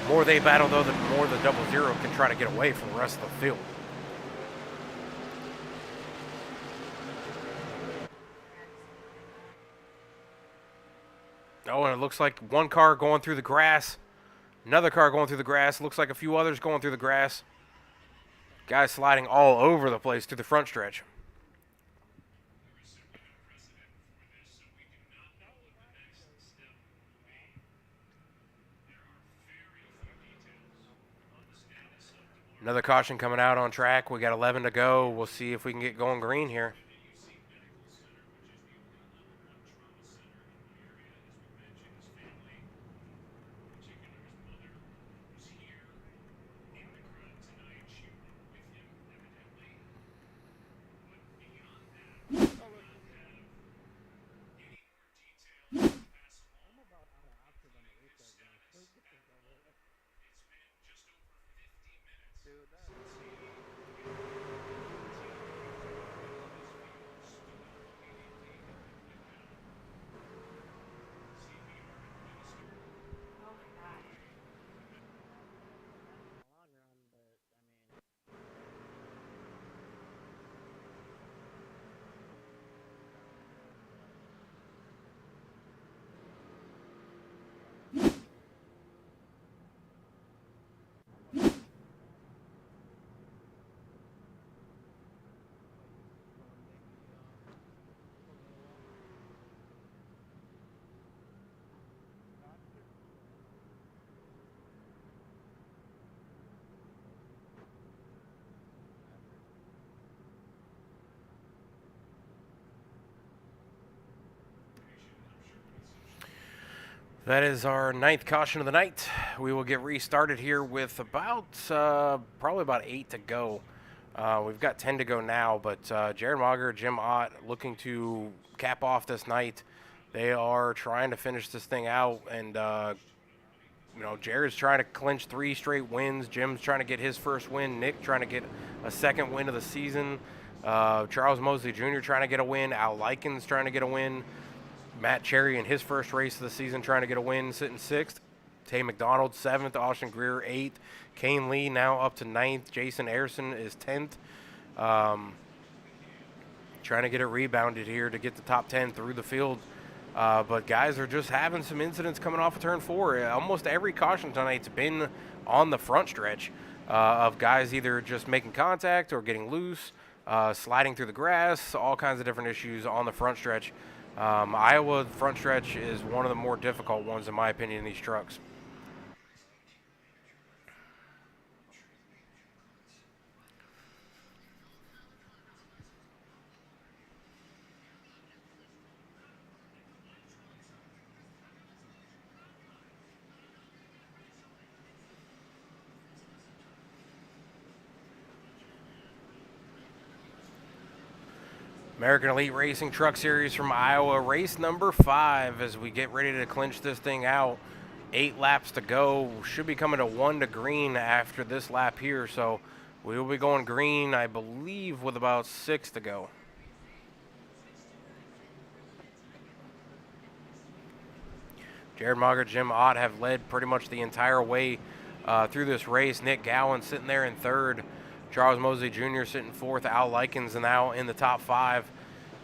S1: The more they battle, though, the more the 00 can try to get away from the rest of the field. Oh, and it looks like one car going through the grass. Another car going through the grass. Looks like a few others going through the grass. Guys sliding all over the place through the front stretch. Another caution coming out on track. We got 11 to go. We'll see if we can get going green here. That is our 9th caution of the night. We will get restarted here with about probably about 8 to go. We've got 10 to go now, but Jared Mauger, Jim Ott looking to cap off this night. They are trying to finish this thing out, and Jared's trying to clinch 3 straight wins. Jim's trying to get his first win. Nick trying to get a second win of the season. Charles Mosley Jr. trying to get a win. Al Likens trying to get a win. Matt Cherry in his first race of the season trying to get a win, sitting 6th. Tay McDonald 7th. Austin Greer 8th. Kane Lee now up to 9th. Jason Ayerson is 10th. Trying to get it rebounded here to get the top 10 through the field. But guys are just having some incidents coming off of turn 4. Almost every caution tonight's been on the front stretch of guys either just making contact or getting loose, sliding through the grass, all kinds of different issues on the front stretch. Iowa front stretch is one of the more difficult ones, in my opinion, in these trucks. American Elite Racing Truck Series from Iowa, race number 5 as we get ready to clinch this thing out. 8 laps to go. Should be coming to 1 to green after this lap here, so we will be going green, I believe, with about 6 to go. Jared Mauger, Jim Ott have led pretty much the entire way through this race. Nick Gowan sitting there in 3rd. Charles Mosley Jr. sitting 4th. Al Likens now in the top 5.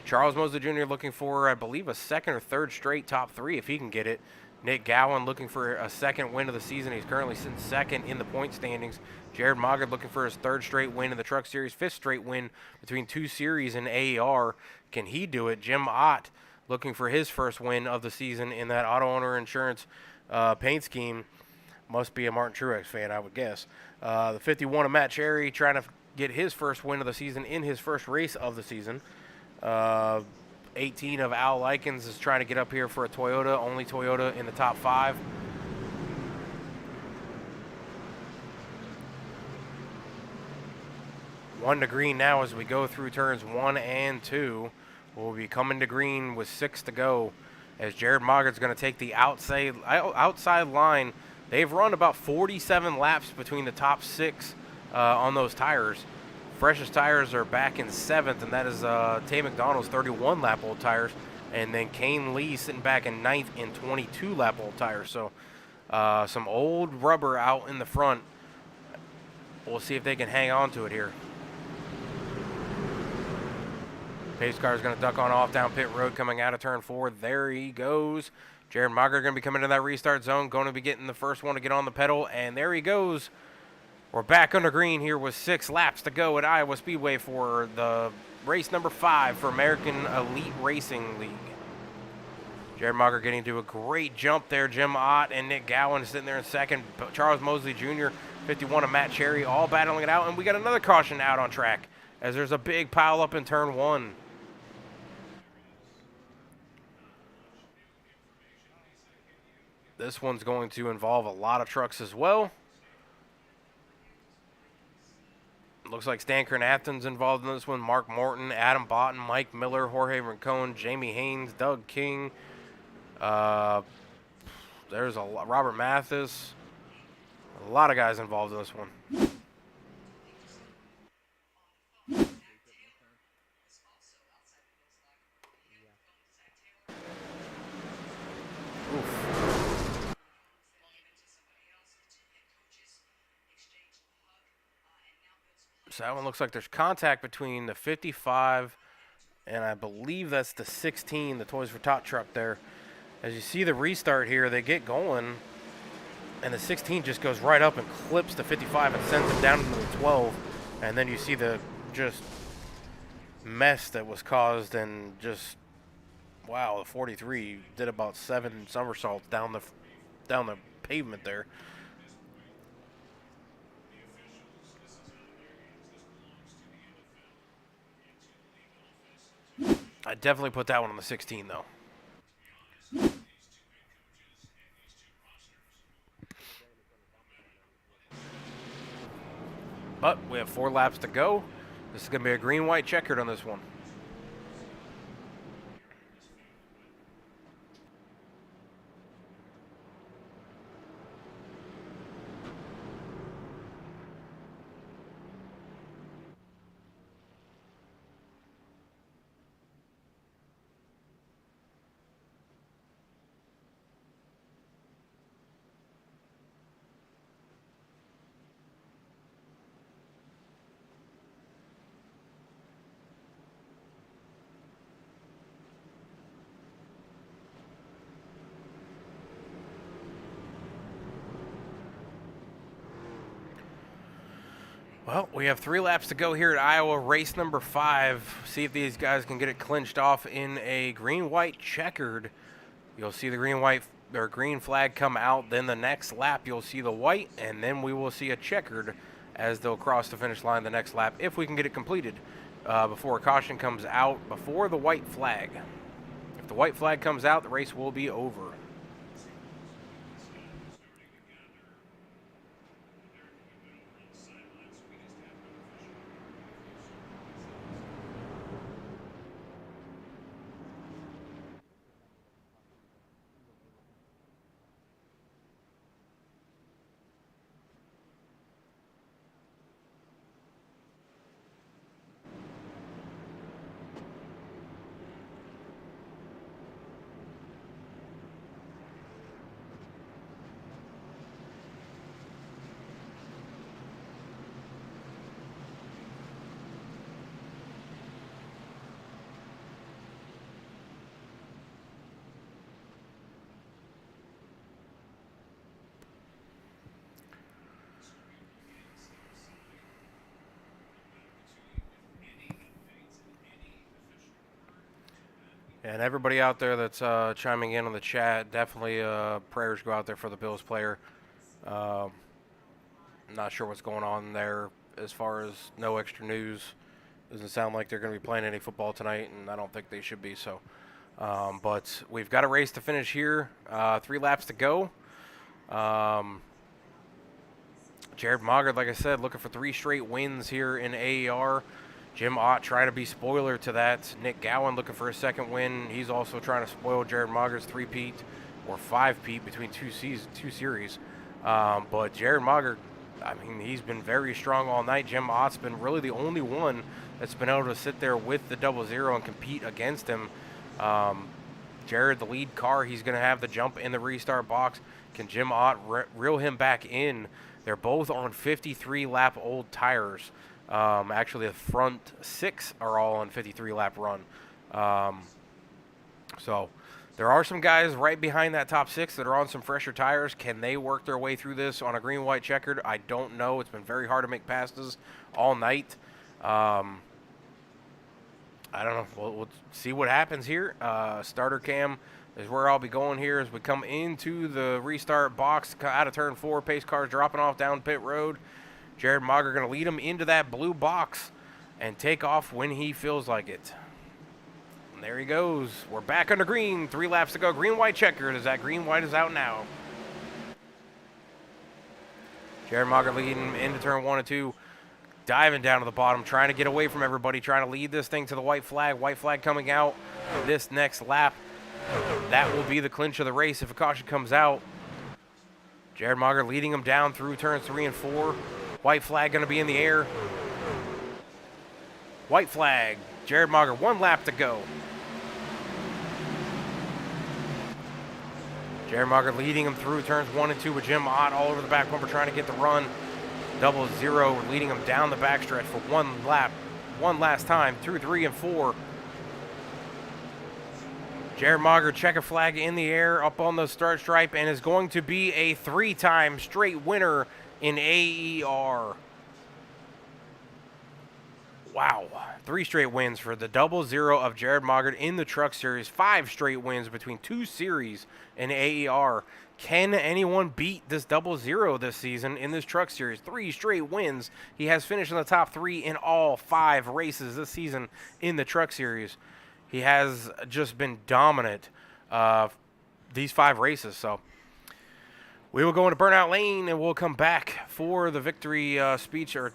S1: Charles Mosley Jr. looking for, I believe, a 2nd or 3rd straight top 3 if he can get it. Nick Gowan looking for a 2nd win of the season. He's currently sitting 2nd in the point standings. Jared Mauger looking for his 3rd straight win in the Truck Series, 5th straight win between 2 series in AER. Can he do it? Jim Ott looking for his 1st win of the season in that auto owner insurance paint scheme. Must be a Martin Truex fan, I would guess. The 51 of Matt Cherry trying to get his 1st win of the season in his 1st race of the season. 18 of Al Likens is trying to get up here for a Toyota, only Toyota in the top 5. One to green now as we go through turns 1 and 2. We'll be coming to green with 6 to go as Jared Mauger's going to take the outside line. They've run about 47 laps between the top 6 on those tires. Freshest tires are back in 7th, and that is Tay McDonald's 31-lap old tires. And then Kane Lee sitting back in 9th in 22-lap old tires. So some old rubber out in the front. We'll see if they can hang on to it here. Pace car is going to duck on off down pit road coming out of turn 4. There he goes. Jared Mauger going to be coming to that restart zone, going to be getting the first one to get on the pedal, and there he goes. We're back under green here with 6 laps to go at Iowa Speedway for the race number 5 for American Elite Racing League. Jared Mauger getting to a great jump there. Jim Ott and Nick Gowan sitting there in 2nd. Charles Mosley Jr., 51 of Matt Cherry, all battling it out, and we got another caution out on track as there's a big pile up in turn 1. This one's going to involve a lot of trucks as well. Looks like Stan Kern-Athens involved in this one. Mark Morton, Adam Botten, Mike Miller, Jorge Rincon, Jamie Haynes, Doug King. There's Robert Mathis. A lot of guys involved in this one. So that one looks like there's contact between the 55 and I believe that's the 16, the Toys for Tot truck there. As you see the restart here, they get going, and the 16 just goes right up and clips the 55 and sends it down into the 12. And then you see the just mess that was caused, and just, wow, the 43 did about 7 somersaults down the pavement there. I'd definitely put that one on the 16, though. But we have 4 laps to go. This is going to be a green-white checkered on this one. Well, we have 3 laps to go here at Iowa, race number 5. See if these guys can get it clinched off in a green-white checkered. You'll see the green-white or green flag come out. Then the next lap, you'll see the white, and then we will see a checkered as they'll cross the finish line the next lap if we can get it completed before a caution comes out before the white flag. If the white flag comes out, the race will be over. And everybody out there that's chiming in on the chat, definitely prayers go out there for the Bills player. I'm not sure what's going on there as far as no extra news. Doesn't sound like they're going to be playing any football tonight, and I don't think they should be. So, but we've got a race to finish here. 3 laps to go. Jared Maugard, like I said, looking for 3 straight wins here in AER. Jim Ott trying to be spoiler to that. Nick Gowan looking for a 2nd win. He's also trying to spoil Jared Maugard's 3-peat or 5-peat between 2 series. But Jared Maugard, I mean, he's been very strong all night. Jim Ott's been really the only one that's been able to sit there with the 00 and compete against him. Jared, the lead car, he's going to have the jump in the restart box. Can Jim Ott reel him back in? They're both on 53-lap old tires. Actually, the front 6 are all on 53-lap run. So there are some guys right behind that top 6 that are on some fresher tires. Can they work their way through this on a green-white checkered? I don't know. It's been very hard to make passes all night. I don't know. We'll see what happens here. Starter cam is where I'll be going here as we come into the restart box out of turn 4. Pace cars dropping off down pit road. Jared Maugard going to lead him into that blue box and take off when he feels like it. And there he goes. We're back under green. 3 laps to go. Green-white checkered as that green-white is out now. Jared Maugard leading him into turn 1 and 2. Diving down to the bottom, trying to get away from everybody, trying to lead this thing to the white flag. White flag coming out this next lap. That will be the clinch of the race if a caution comes out. Jared Maugard leading him down through turns 3 and 4. White flag going to be in the air. White flag. Jared Maugard, 1 lap to go. Jared Maugard leading him through turns 1 and 2 with Jim Ott all over the back bumper trying to get the run. 00 leading him down the backstretch for 1 lap. One last time through 3 and 4. Jared Maugard, checker flag in the air up on the start stripe and is going to be a 3-time straight winner in AER. Wow. 3 straight wins for the 00 of Jared Maugard in the Truck Series. 5 straight wins between 2 series in AER. Can anyone beat this 00 this season in this Truck Series? 3 straight wins. He has finished in the top 3 in all 5 races this season in the Truck Series. He has just been dominant these 5 races. So we will go into Burnout Lane and we'll come back for the victory speech or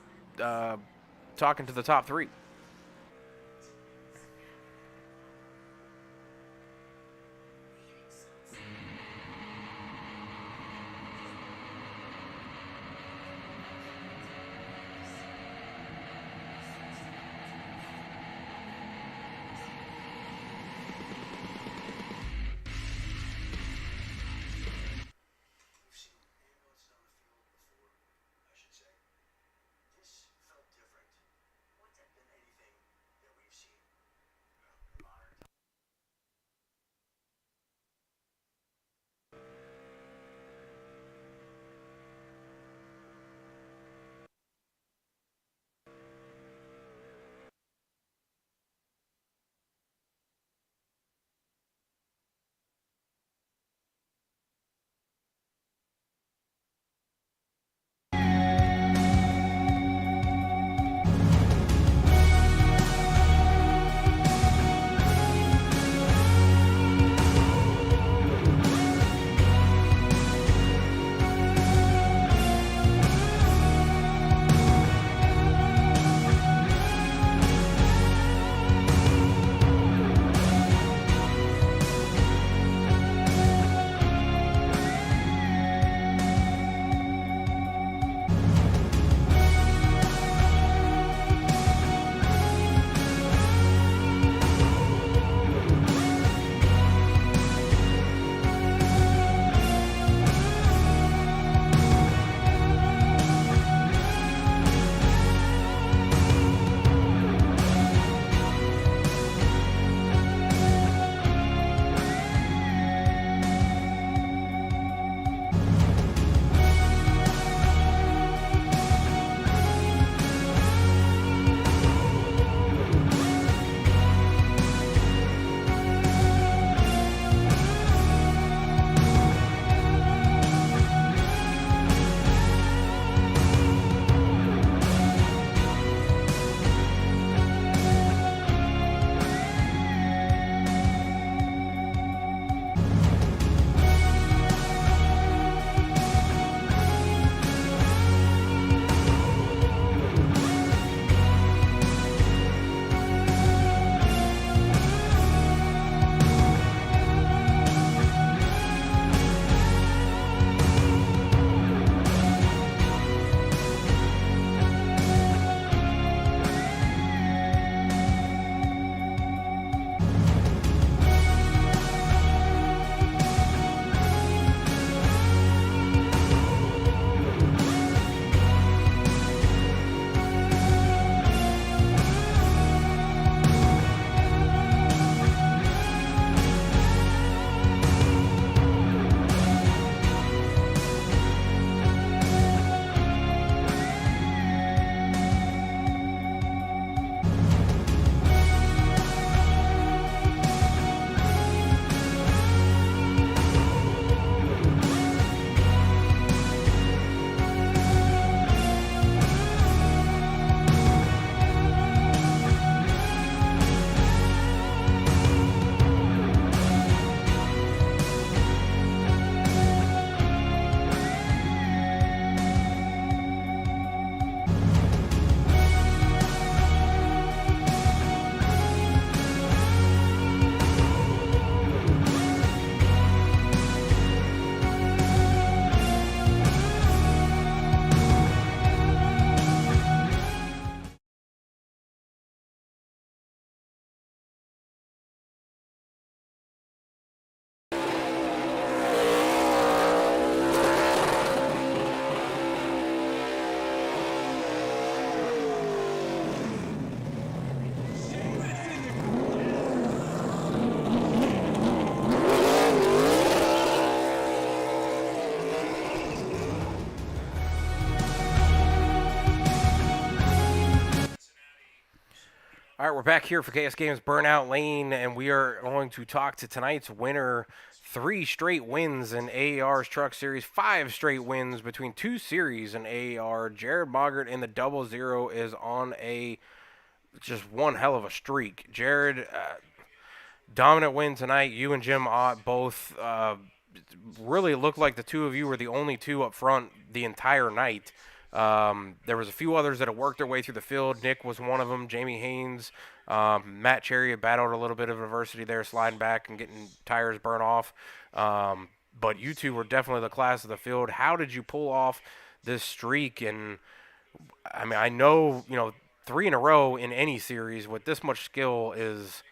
S1: talking to the top three. All right, we're back here for KS Games Burnout Lane, and we are going to talk to tonight's winner. 3 straight wins in AAR's Truck Series, 5 straight wins between 2 series in AAR. Jared Mogart in the 00 is on a just one hell of a streak. Jared, dominant win tonight. You and Jim Ott both really looked like the two of you were the only two up front the entire night. There was a few others that had worked their way through the field. Nick was one of them. Jamie Haynes, Matt Cherry had battled a little bit of adversity there, sliding back and getting tires burnt off. But you two were definitely the class of the field. How did you pull off this streak? And I mean, I know, 3 in a row in any series with this much skill is,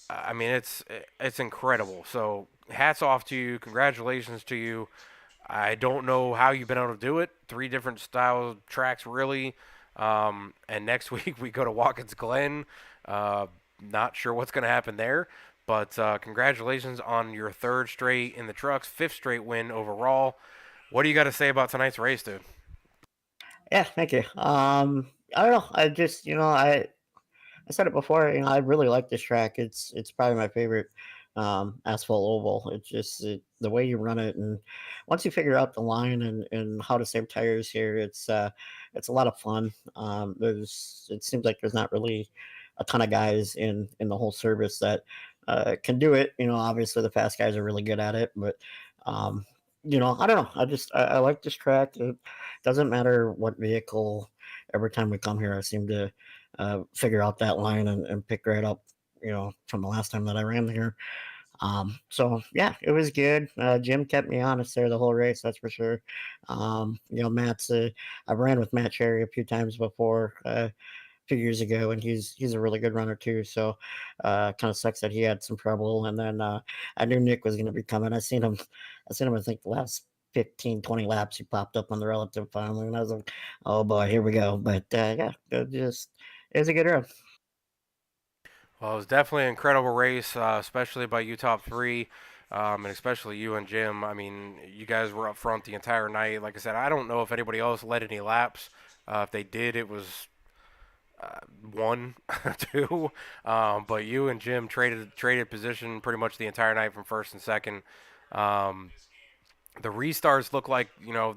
S1: I mean, it's incredible. So hats off to you. Congratulations to you. I don't know how you've been able to do it. 3 different style tracks, really. And next week we go to Watkins Glen. Not sure what's going to happen there. But congratulations on your 3rd straight in the trucks, 5th straight win overall. What do you got to say about tonight's race, dude?
S3: Yeah, thank you. I don't know. I just, I said it before. I really like this track. It's probably my favorite asphalt oval. It's just the way you run it, and once you figure out the line and how to save tires here, it's a lot of fun. It seems like there's not really a ton of guys in the whole service that can do it. Obviously the fast guys are really good at it, but I don't know. I like this track. It doesn't matter what vehicle. Every time we come here, I seem to figure out that line and pick right up, from the last time that I ran here. So yeah, it was good. Jim kept me honest there the whole race, that's for sure. Matt's I've ran with Matt Cherry a few times before, a few years ago, and he's a really good runner too. So kind of sucks that he had some trouble. And then I knew Nick was going to be coming. I think the last 15, 20 laps he popped up on the relative finally, and I was like, oh boy, here we go. But yeah, it was a good run.
S1: Well, it was definitely an incredible race, especially by you top 3, and especially you and Jim. I mean, you guys were up front the entire night. Like I said, I don't know if anybody else led any laps. If they did, it was 1, 2. But you and Jim traded position pretty much the entire night from 1st and 2nd. The restarts looked like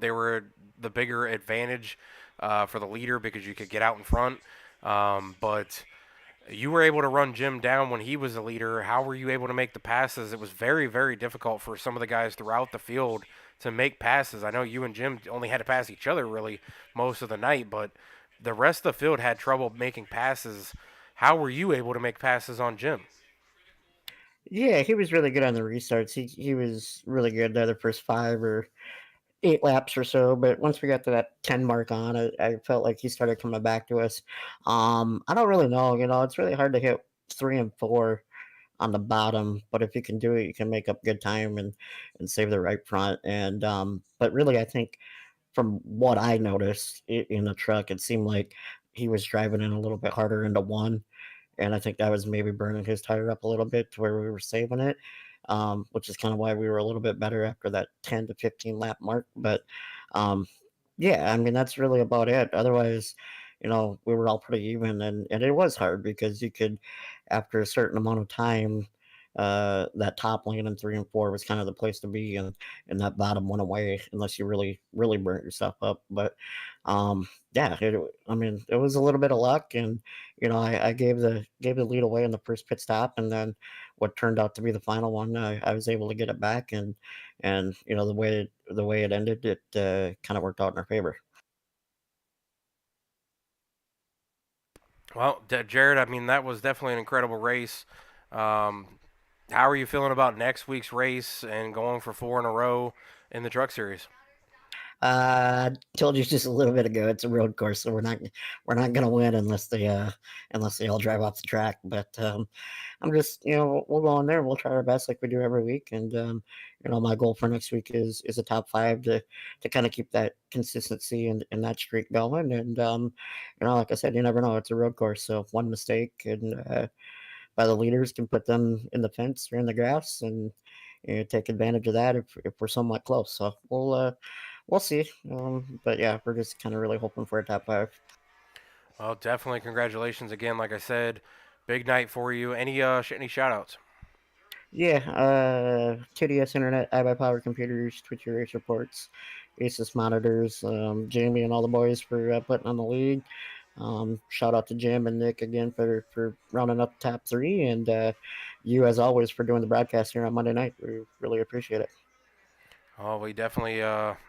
S1: they were the bigger advantage for the leader because you could get out in front. But you were able to run Jim down when he was the leader. How were you able to make the passes? It was very, very difficult for some of the guys throughout the field to make passes. I know you and Jim only had to pass each other really most of the night, but the rest of the field had trouble making passes. How were you able to make passes on Jim?
S3: Yeah, he was really good on the restarts. He was really good the first 5 or 8 laps or so, but once we got to that 10 mark on, I felt like he started coming back to us. I don't really know. It's really hard to hit 3 and 4 on the bottom, but if you can do it, you can make up good time and save the right front. And but really, I think from what I noticed in the truck, it seemed like he was driving in a little bit harder into 1, and I think that was maybe burning his tire up a little bit to where we were saving it, which is kind of why we were a little bit better after that 10 to 15 lap mark. But yeah, I mean, that's really about it. Otherwise, we were all pretty even, and it was hard because you could, after a certain amount of time, that top lane in 3 and 4 was kind of the place to be, and that bottom went away unless you really, really burnt yourself up. But yeah, I mean, it was a little bit of luck, and I gave the lead away in the first pit stop, and then what turned out to be the final one, I was able to get it back, and the way it ended, it kind of worked out in our favor.
S1: Well, Jared, I mean, that was definitely an incredible race. How are you feeling about next week's race and going for 4 in a row in the truck series?
S3: Told you just a little bit ago, it's a road course, so we're not gonna win unless they all drive off the track. But I'm just we'll go on there. We'll try our best like we do every week, and my goal for next week is a top 5 to kind of keep that consistency and that streak going. And like I said, you never know. It's a road course, so one mistake and by the leaders can put them in the fence or in the grass, and take advantage of that if we're somewhat close. So we'll see. But yeah, we're just kind of really hoping for a top 5.
S1: Well, definitely congratulations again. Like I said, big night for you. Any shout outs?
S3: Yeah, TDS Internet, iBuyPower Computers, Twitch Race Reports, Asus Monitors, Jamie and all the boys for putting on the league. Shout out to Jim and Nick again for rounding up the top 3, and you as always for doing the broadcast here on Monday night. We really appreciate it.
S1: Oh, we definitely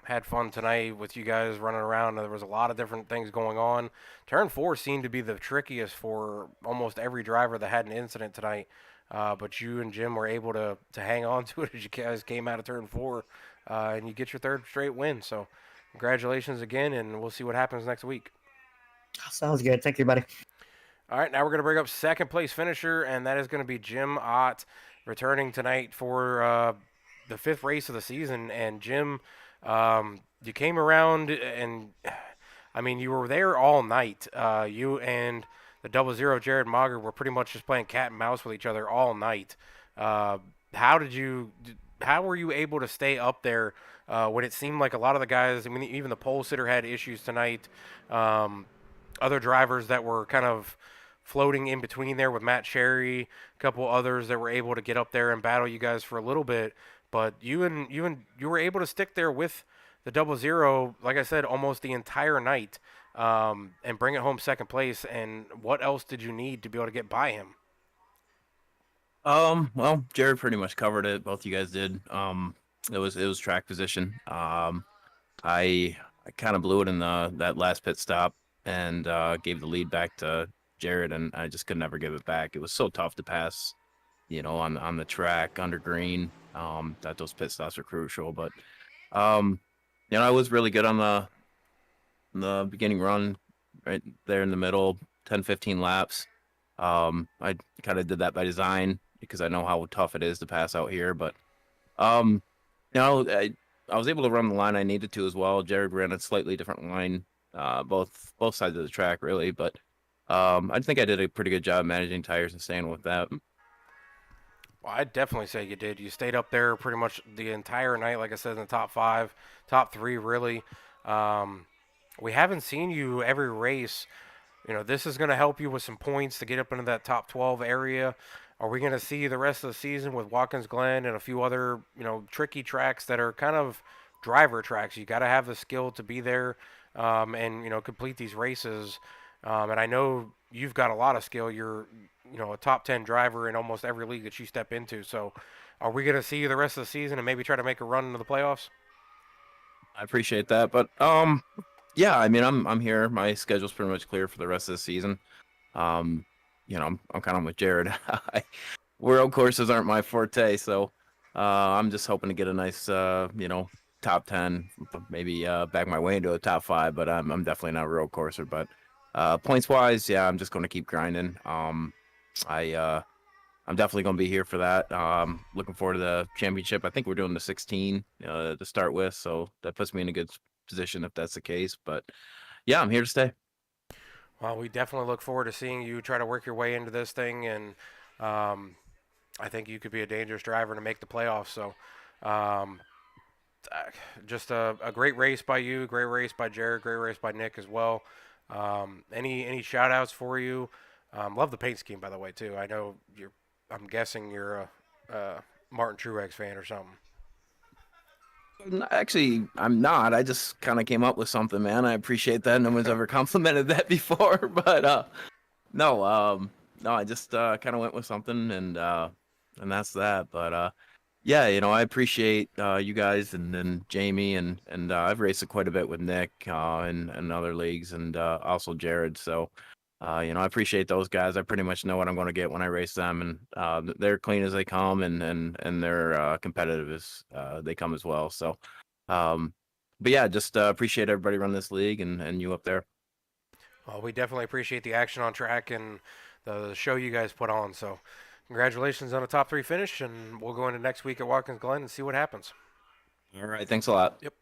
S1: had fun tonight with you guys running around. There was a lot of different things going on. Turn 4 seemed to be the trickiest for almost every driver that had an incident tonight. But you and Jim were able to hang on to it as you guys came out of Turn 4, and you get your third straight win. So congratulations again, and we'll see what happens next week.
S3: Sounds good. Thank you, buddy.
S1: All right, now we're going to bring up second place finisher, and that is going to be Jim Ott, returning tonight for the 5th race of the season. And Jim, you came around, and I mean, you were there all night. You and the 00 Jared Mager were pretty much just playing cat and mouse with each other all night. How were you able to stay up there when it seemed like a lot of the guys, I mean, even the pole sitter had issues tonight. Other drivers that were kind of floating in between there with Matt Cherry, a couple others that were able to get up there and battle you guys for a little bit. But you were able to stick there with the 00, like I said, almost the entire night, and bring it home second place. And what else did you need to be able to get by him?
S10: Well, Jared pretty much covered it. Both you guys did. It was track position. I kind of blew it in that last pit stop and gave the lead back to Jared, and I just could never give it back. It was so tough to pass, on the track under green. That those pit stops are crucial, but I was really good on the beginning run, right there in the middle, 10-15 laps. I kind of did that by design because I know how tough it is to pass out here, but I was able to run the line I needed to as well. Jared ran a slightly different line, both sides of the track really, but I think I did a pretty good job managing tires and staying with that.
S1: Well, I'd definitely say you did. You stayed up there pretty much the entire night, like I said, in the top 5, top 3, really. We haven't seen you every race. This is going to help you with some points to get up into that top 12 area. Are we going to see the rest of the season with Watkins Glen and a few other, tricky tracks that are kind of driver tracks? You got to have the skill to be there and complete these races. And I know you've got a lot of skill. You're, a top 10 driver in almost every league that you step into. So are we going to see you the rest of the season and maybe try to make a run into the playoffs?
S10: I appreciate that, but yeah, I mean, I'm here. My schedule's pretty much clear for the rest of the season. I'm kind of with Jared. World courses aren't my forte, so I'm just hoping to get a nice, top 10, maybe back my way into a top 5. But I'm definitely not a road courser. But points wise, yeah, I'm just going to keep grinding. I'm definitely going to be here for that. Looking forward to the championship. I think we're doing the 16 to start with, so that puts me in a good position if that's the case. But yeah, I'm here to stay.
S1: Well, we definitely look forward to seeing you try to work your way into this thing, and I think you could be a dangerous driver to make the playoffs. So just a great race by you, great race by Jared, great race by Nick as well. Any shout outs for you? Love the paint scheme, by the way, too. I know I'm guessing you're a Martin Truex fan or something.
S10: Actually, I'm not. I just kind of came up with something, man. I appreciate that. No one's ever complimented that before, but no, I just kind of went with something, and that's that. But yeah, I appreciate you guys and Jamie, and I've raced it quite a bit with Nick and other leagues, and also Jared. So I appreciate those guys. I pretty much know what I'm going to get when I race them, and they're clean as they come, and they're competitive as they come as well. So, but yeah, just appreciate everybody running this league and you up there.
S1: Well, we definitely appreciate the action on track and the show you guys put on. So, congratulations on a top 3 finish, and we'll go into next week at Watkins Glen and see what happens.
S10: All right, thanks a lot.
S1: Yep.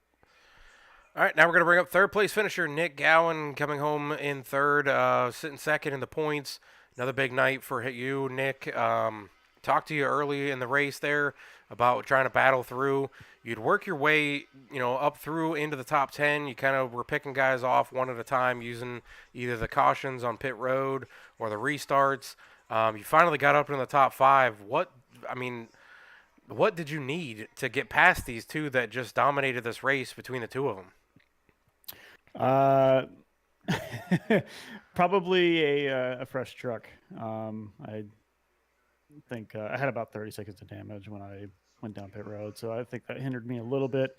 S1: All right, now we're going to bring up third place finisher Nick Gowan coming home in third, sitting second in the points. Another big night for you, Nick. Talked to you early in the race there about trying to battle through. You'd work your way, up through into the top 10. You kind of were picking guys off one at a time using either the cautions on pit road or the restarts. You finally got up in the top 5. What did you need to get past these two that just dominated this race between the two of them?
S9: Probably a fresh truck. I think I had about 30 seconds of damage when I went down pit road. So I think that hindered me a little bit.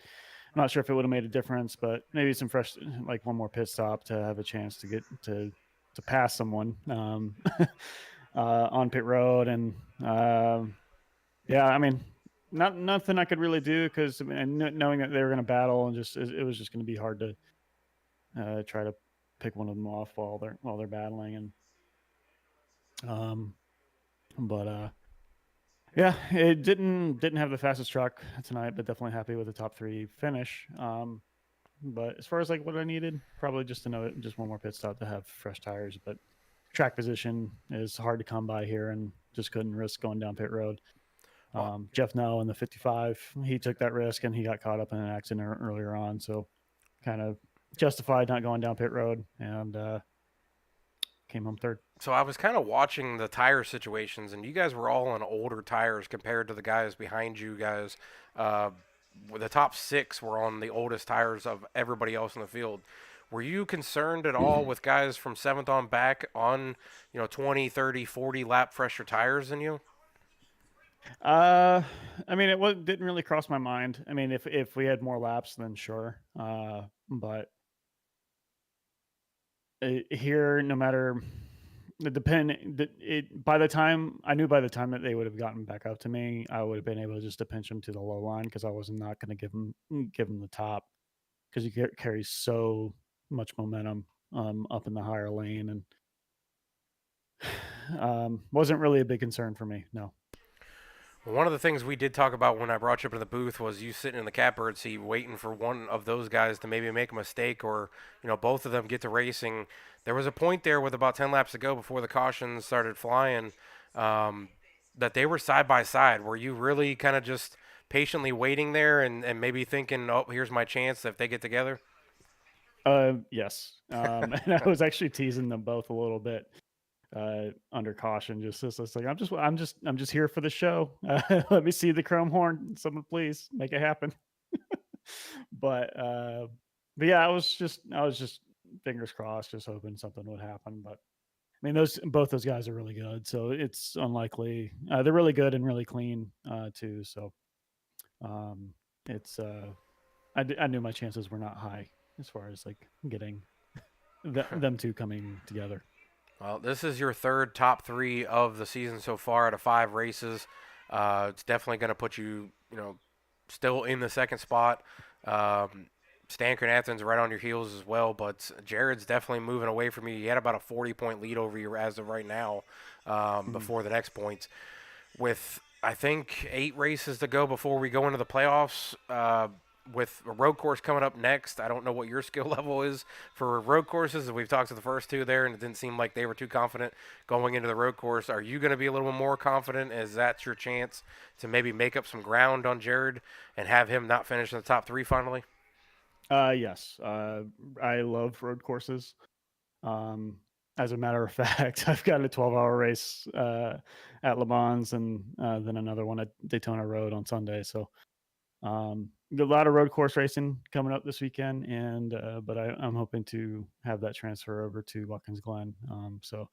S9: I'm not sure if it would have made a difference, but maybe some fresh, like one more pit stop to have a chance to get to pass someone on pit road. And yeah, I mean, nothing I could really do because knowing that they were going to battle and it was just going to be hard to try to pick one of them off while they're battling. And yeah, it didn't have the fastest truck tonight, but definitely happy with the top 3 finish. But as far as like what I needed, probably just one more pit stop to have fresh tires. But track position is hard to come by here, and just couldn't risk going down pit road. Jeff Nell in the 55, he took that risk and he got caught up in an accident earlier on, so kind of justified not going down pit road, and came home third.
S1: So I was kind of watching the tire situations, and you guys were all on older tires compared to the guys behind you guys. The top 6 were on the oldest tires of everybody else in the field. Were you concerned at all with guys from 7th on back on, 20, 30, 40 lap fresher tires than you?
S9: I mean, didn't really cross my mind. I mean, if we had more laps, then sure. But here, no matter by the time that they would have gotten back up to me, I would have been able just to pinch them to the low line, because I was not going to give them the top, because you carry so much momentum up in the higher lane, and wasn't really a big concern for me. No.
S1: Well, one of the things we did talk about when I brought you up to the booth was you sitting in the catbird seat waiting for one of those guys to maybe make a mistake, or both of them get to racing. There was a point there with about 10 laps to go before the cautions started flying, that they were side by side. Were you really kind of just patiently waiting there and maybe thinking, oh, here's my chance if they get together?
S9: Yes. And I was actually teasing them both a little bit under caution. Just like, I'm just here for the show. Let me see the chrome horn. Someone please make it happen. but yeah, I was just fingers crossed, just hoping something would happen. But I mean, both those guys are really good, so it's unlikely. They're really good and really clean too. So it's I knew my chances were not high as far as like getting them two coming together.
S1: Well, this is your third top 3 of the season so far out of 5 races. It's definitely going to put you, still in the second spot. Stanker and Athens right on your heels as well, but Jared's definitely moving away from you. He had about a 40-point lead over you as of right now, before the next points. With, I think, 8 races to go before we go into the playoffs, with a road course coming up next. I don't know what your skill level is for road courses. We've talked to the first 2 there, and it didn't seem like they were too confident going into the road course. Are you going to be a little more confident? Is that your chance to maybe make up some ground on Jared and have him not finish in the top 3 finally?
S9: Yes. I love road courses. As a matter of fact, I've got a 12-hour race at Le Mans, and then another one at Daytona Road on Sunday. So a lot of road course racing coming up this weekend, and but I'm hoping to have that transfer over to Watkins Glen. So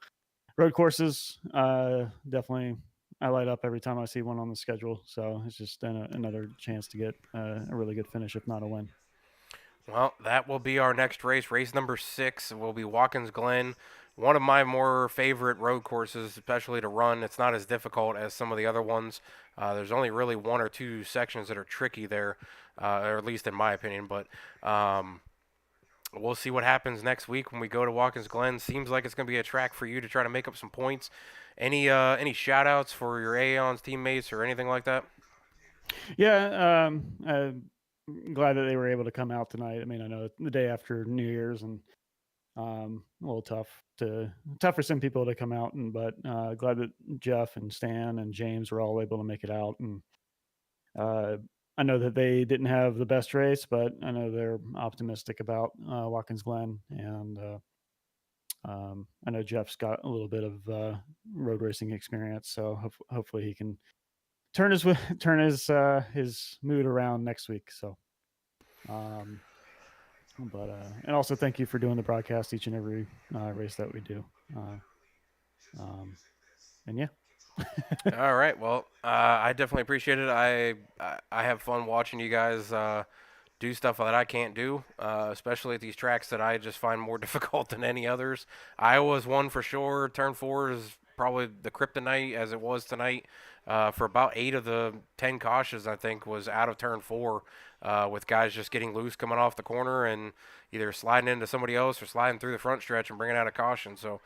S9: road courses, definitely I light up every time I see one on the schedule. So it's just another chance to get a really good finish, if not a win.
S1: Well, that will be our next race. Race number 6 will be Watkins Glen. One of my more favorite road courses, especially to run. It's not as difficult as some of the other ones. There's only really 1 or 2 sections that are tricky there, or at least in my opinion. But we'll see what happens next week when we go to Watkins Glen. Seems like it's going to be a track for you to try to make up some points. Any shout-outs for your Aeons teammates or anything like that?
S9: Yeah, glad that they were able to come out tonight. I mean, I know the day after New Year's, and a little tough for some people to come out, but glad that Jeff and Stan and James were all able to make it out. And I know that they didn't have the best race, but I know they're optimistic about Watkins Glen, and I know Jeff's got a little bit of road racing experience, so hopefully he can turn his mood around next week. So, but and also thank you for doing the broadcast each and every race that we do. And yeah,
S1: All right. Well, I definitely appreciate it. I have fun watching you guys do stuff that I can't do, especially at these tracks that I just find more difficult than any others. Iowa's one for sure. Turn 4 is probably the kryptonite as it was tonight. For about 8 of the 10 cautions, I think, was out of turn 4, with guys just getting loose coming off the corner and either sliding into somebody else or sliding through the front stretch and bringing out a caution. So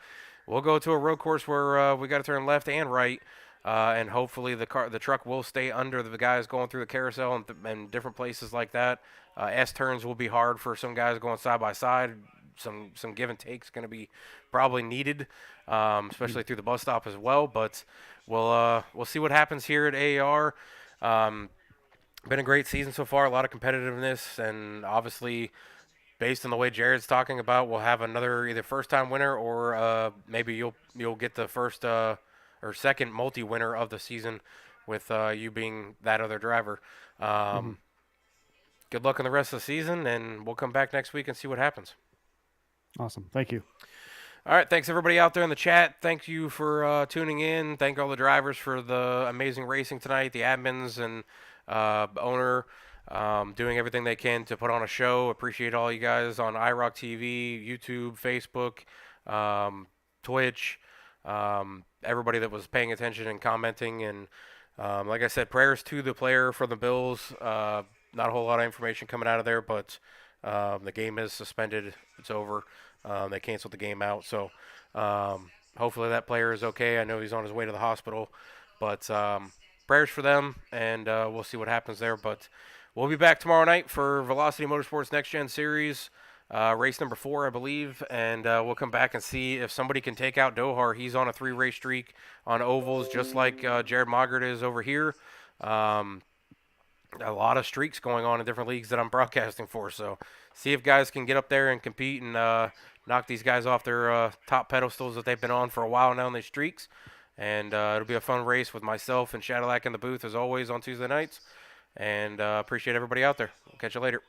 S1: we'll go to a road course where we got to turn left and right. And hopefully the truck will stay under the guys going through the carousel and different places like that. S turns will be hard for some guys going side by side. Some give and takes going to be probably needed, especially through the bus stop as well. But we'll see what happens here at AAR. Been a great season so far. A lot of competitiveness, and obviously, based on the way Jared's talking about, we'll have another either first time winner or maybe you'll get the first or second multi-winner of the season with you being that other driver. Good luck in the rest of the season, and we'll come back next week and see what happens.
S9: Awesome. Thank you.
S1: All right, thanks everybody out there in the chat. Thank you for tuning in. Thank all the drivers for the amazing racing tonight, the admins and owner doing everything they can to put on a show. Appreciate all you guys on iRock TV, YouTube, Facebook, Twitch, everybody that was paying attention and commenting. And like I said, prayers to the player for the Bills. Not a whole lot of information coming out of there, but the game is suspended. It's over. They canceled the game out. So hopefully that player is okay. I know he's on his way to the hospital. But prayers for them, and we'll see what happens there. But we'll be back tomorrow night for Velocity Motorsports Next Gen Series, race number 4, I believe. And we'll come back and see if somebody can take out Dohar. He's on a 3-race streak on ovals, just like Jared Mogert is over here. A lot of streaks going on in different leagues that I'm broadcasting for. So see if guys can get up there and compete and knock these guys off their top pedestals that they've been on for a while now in these streaks. And it'll be a fun race with myself and Shadowlack in the booth as always on Tuesday nights. And appreciate everybody out there. We'll catch you later.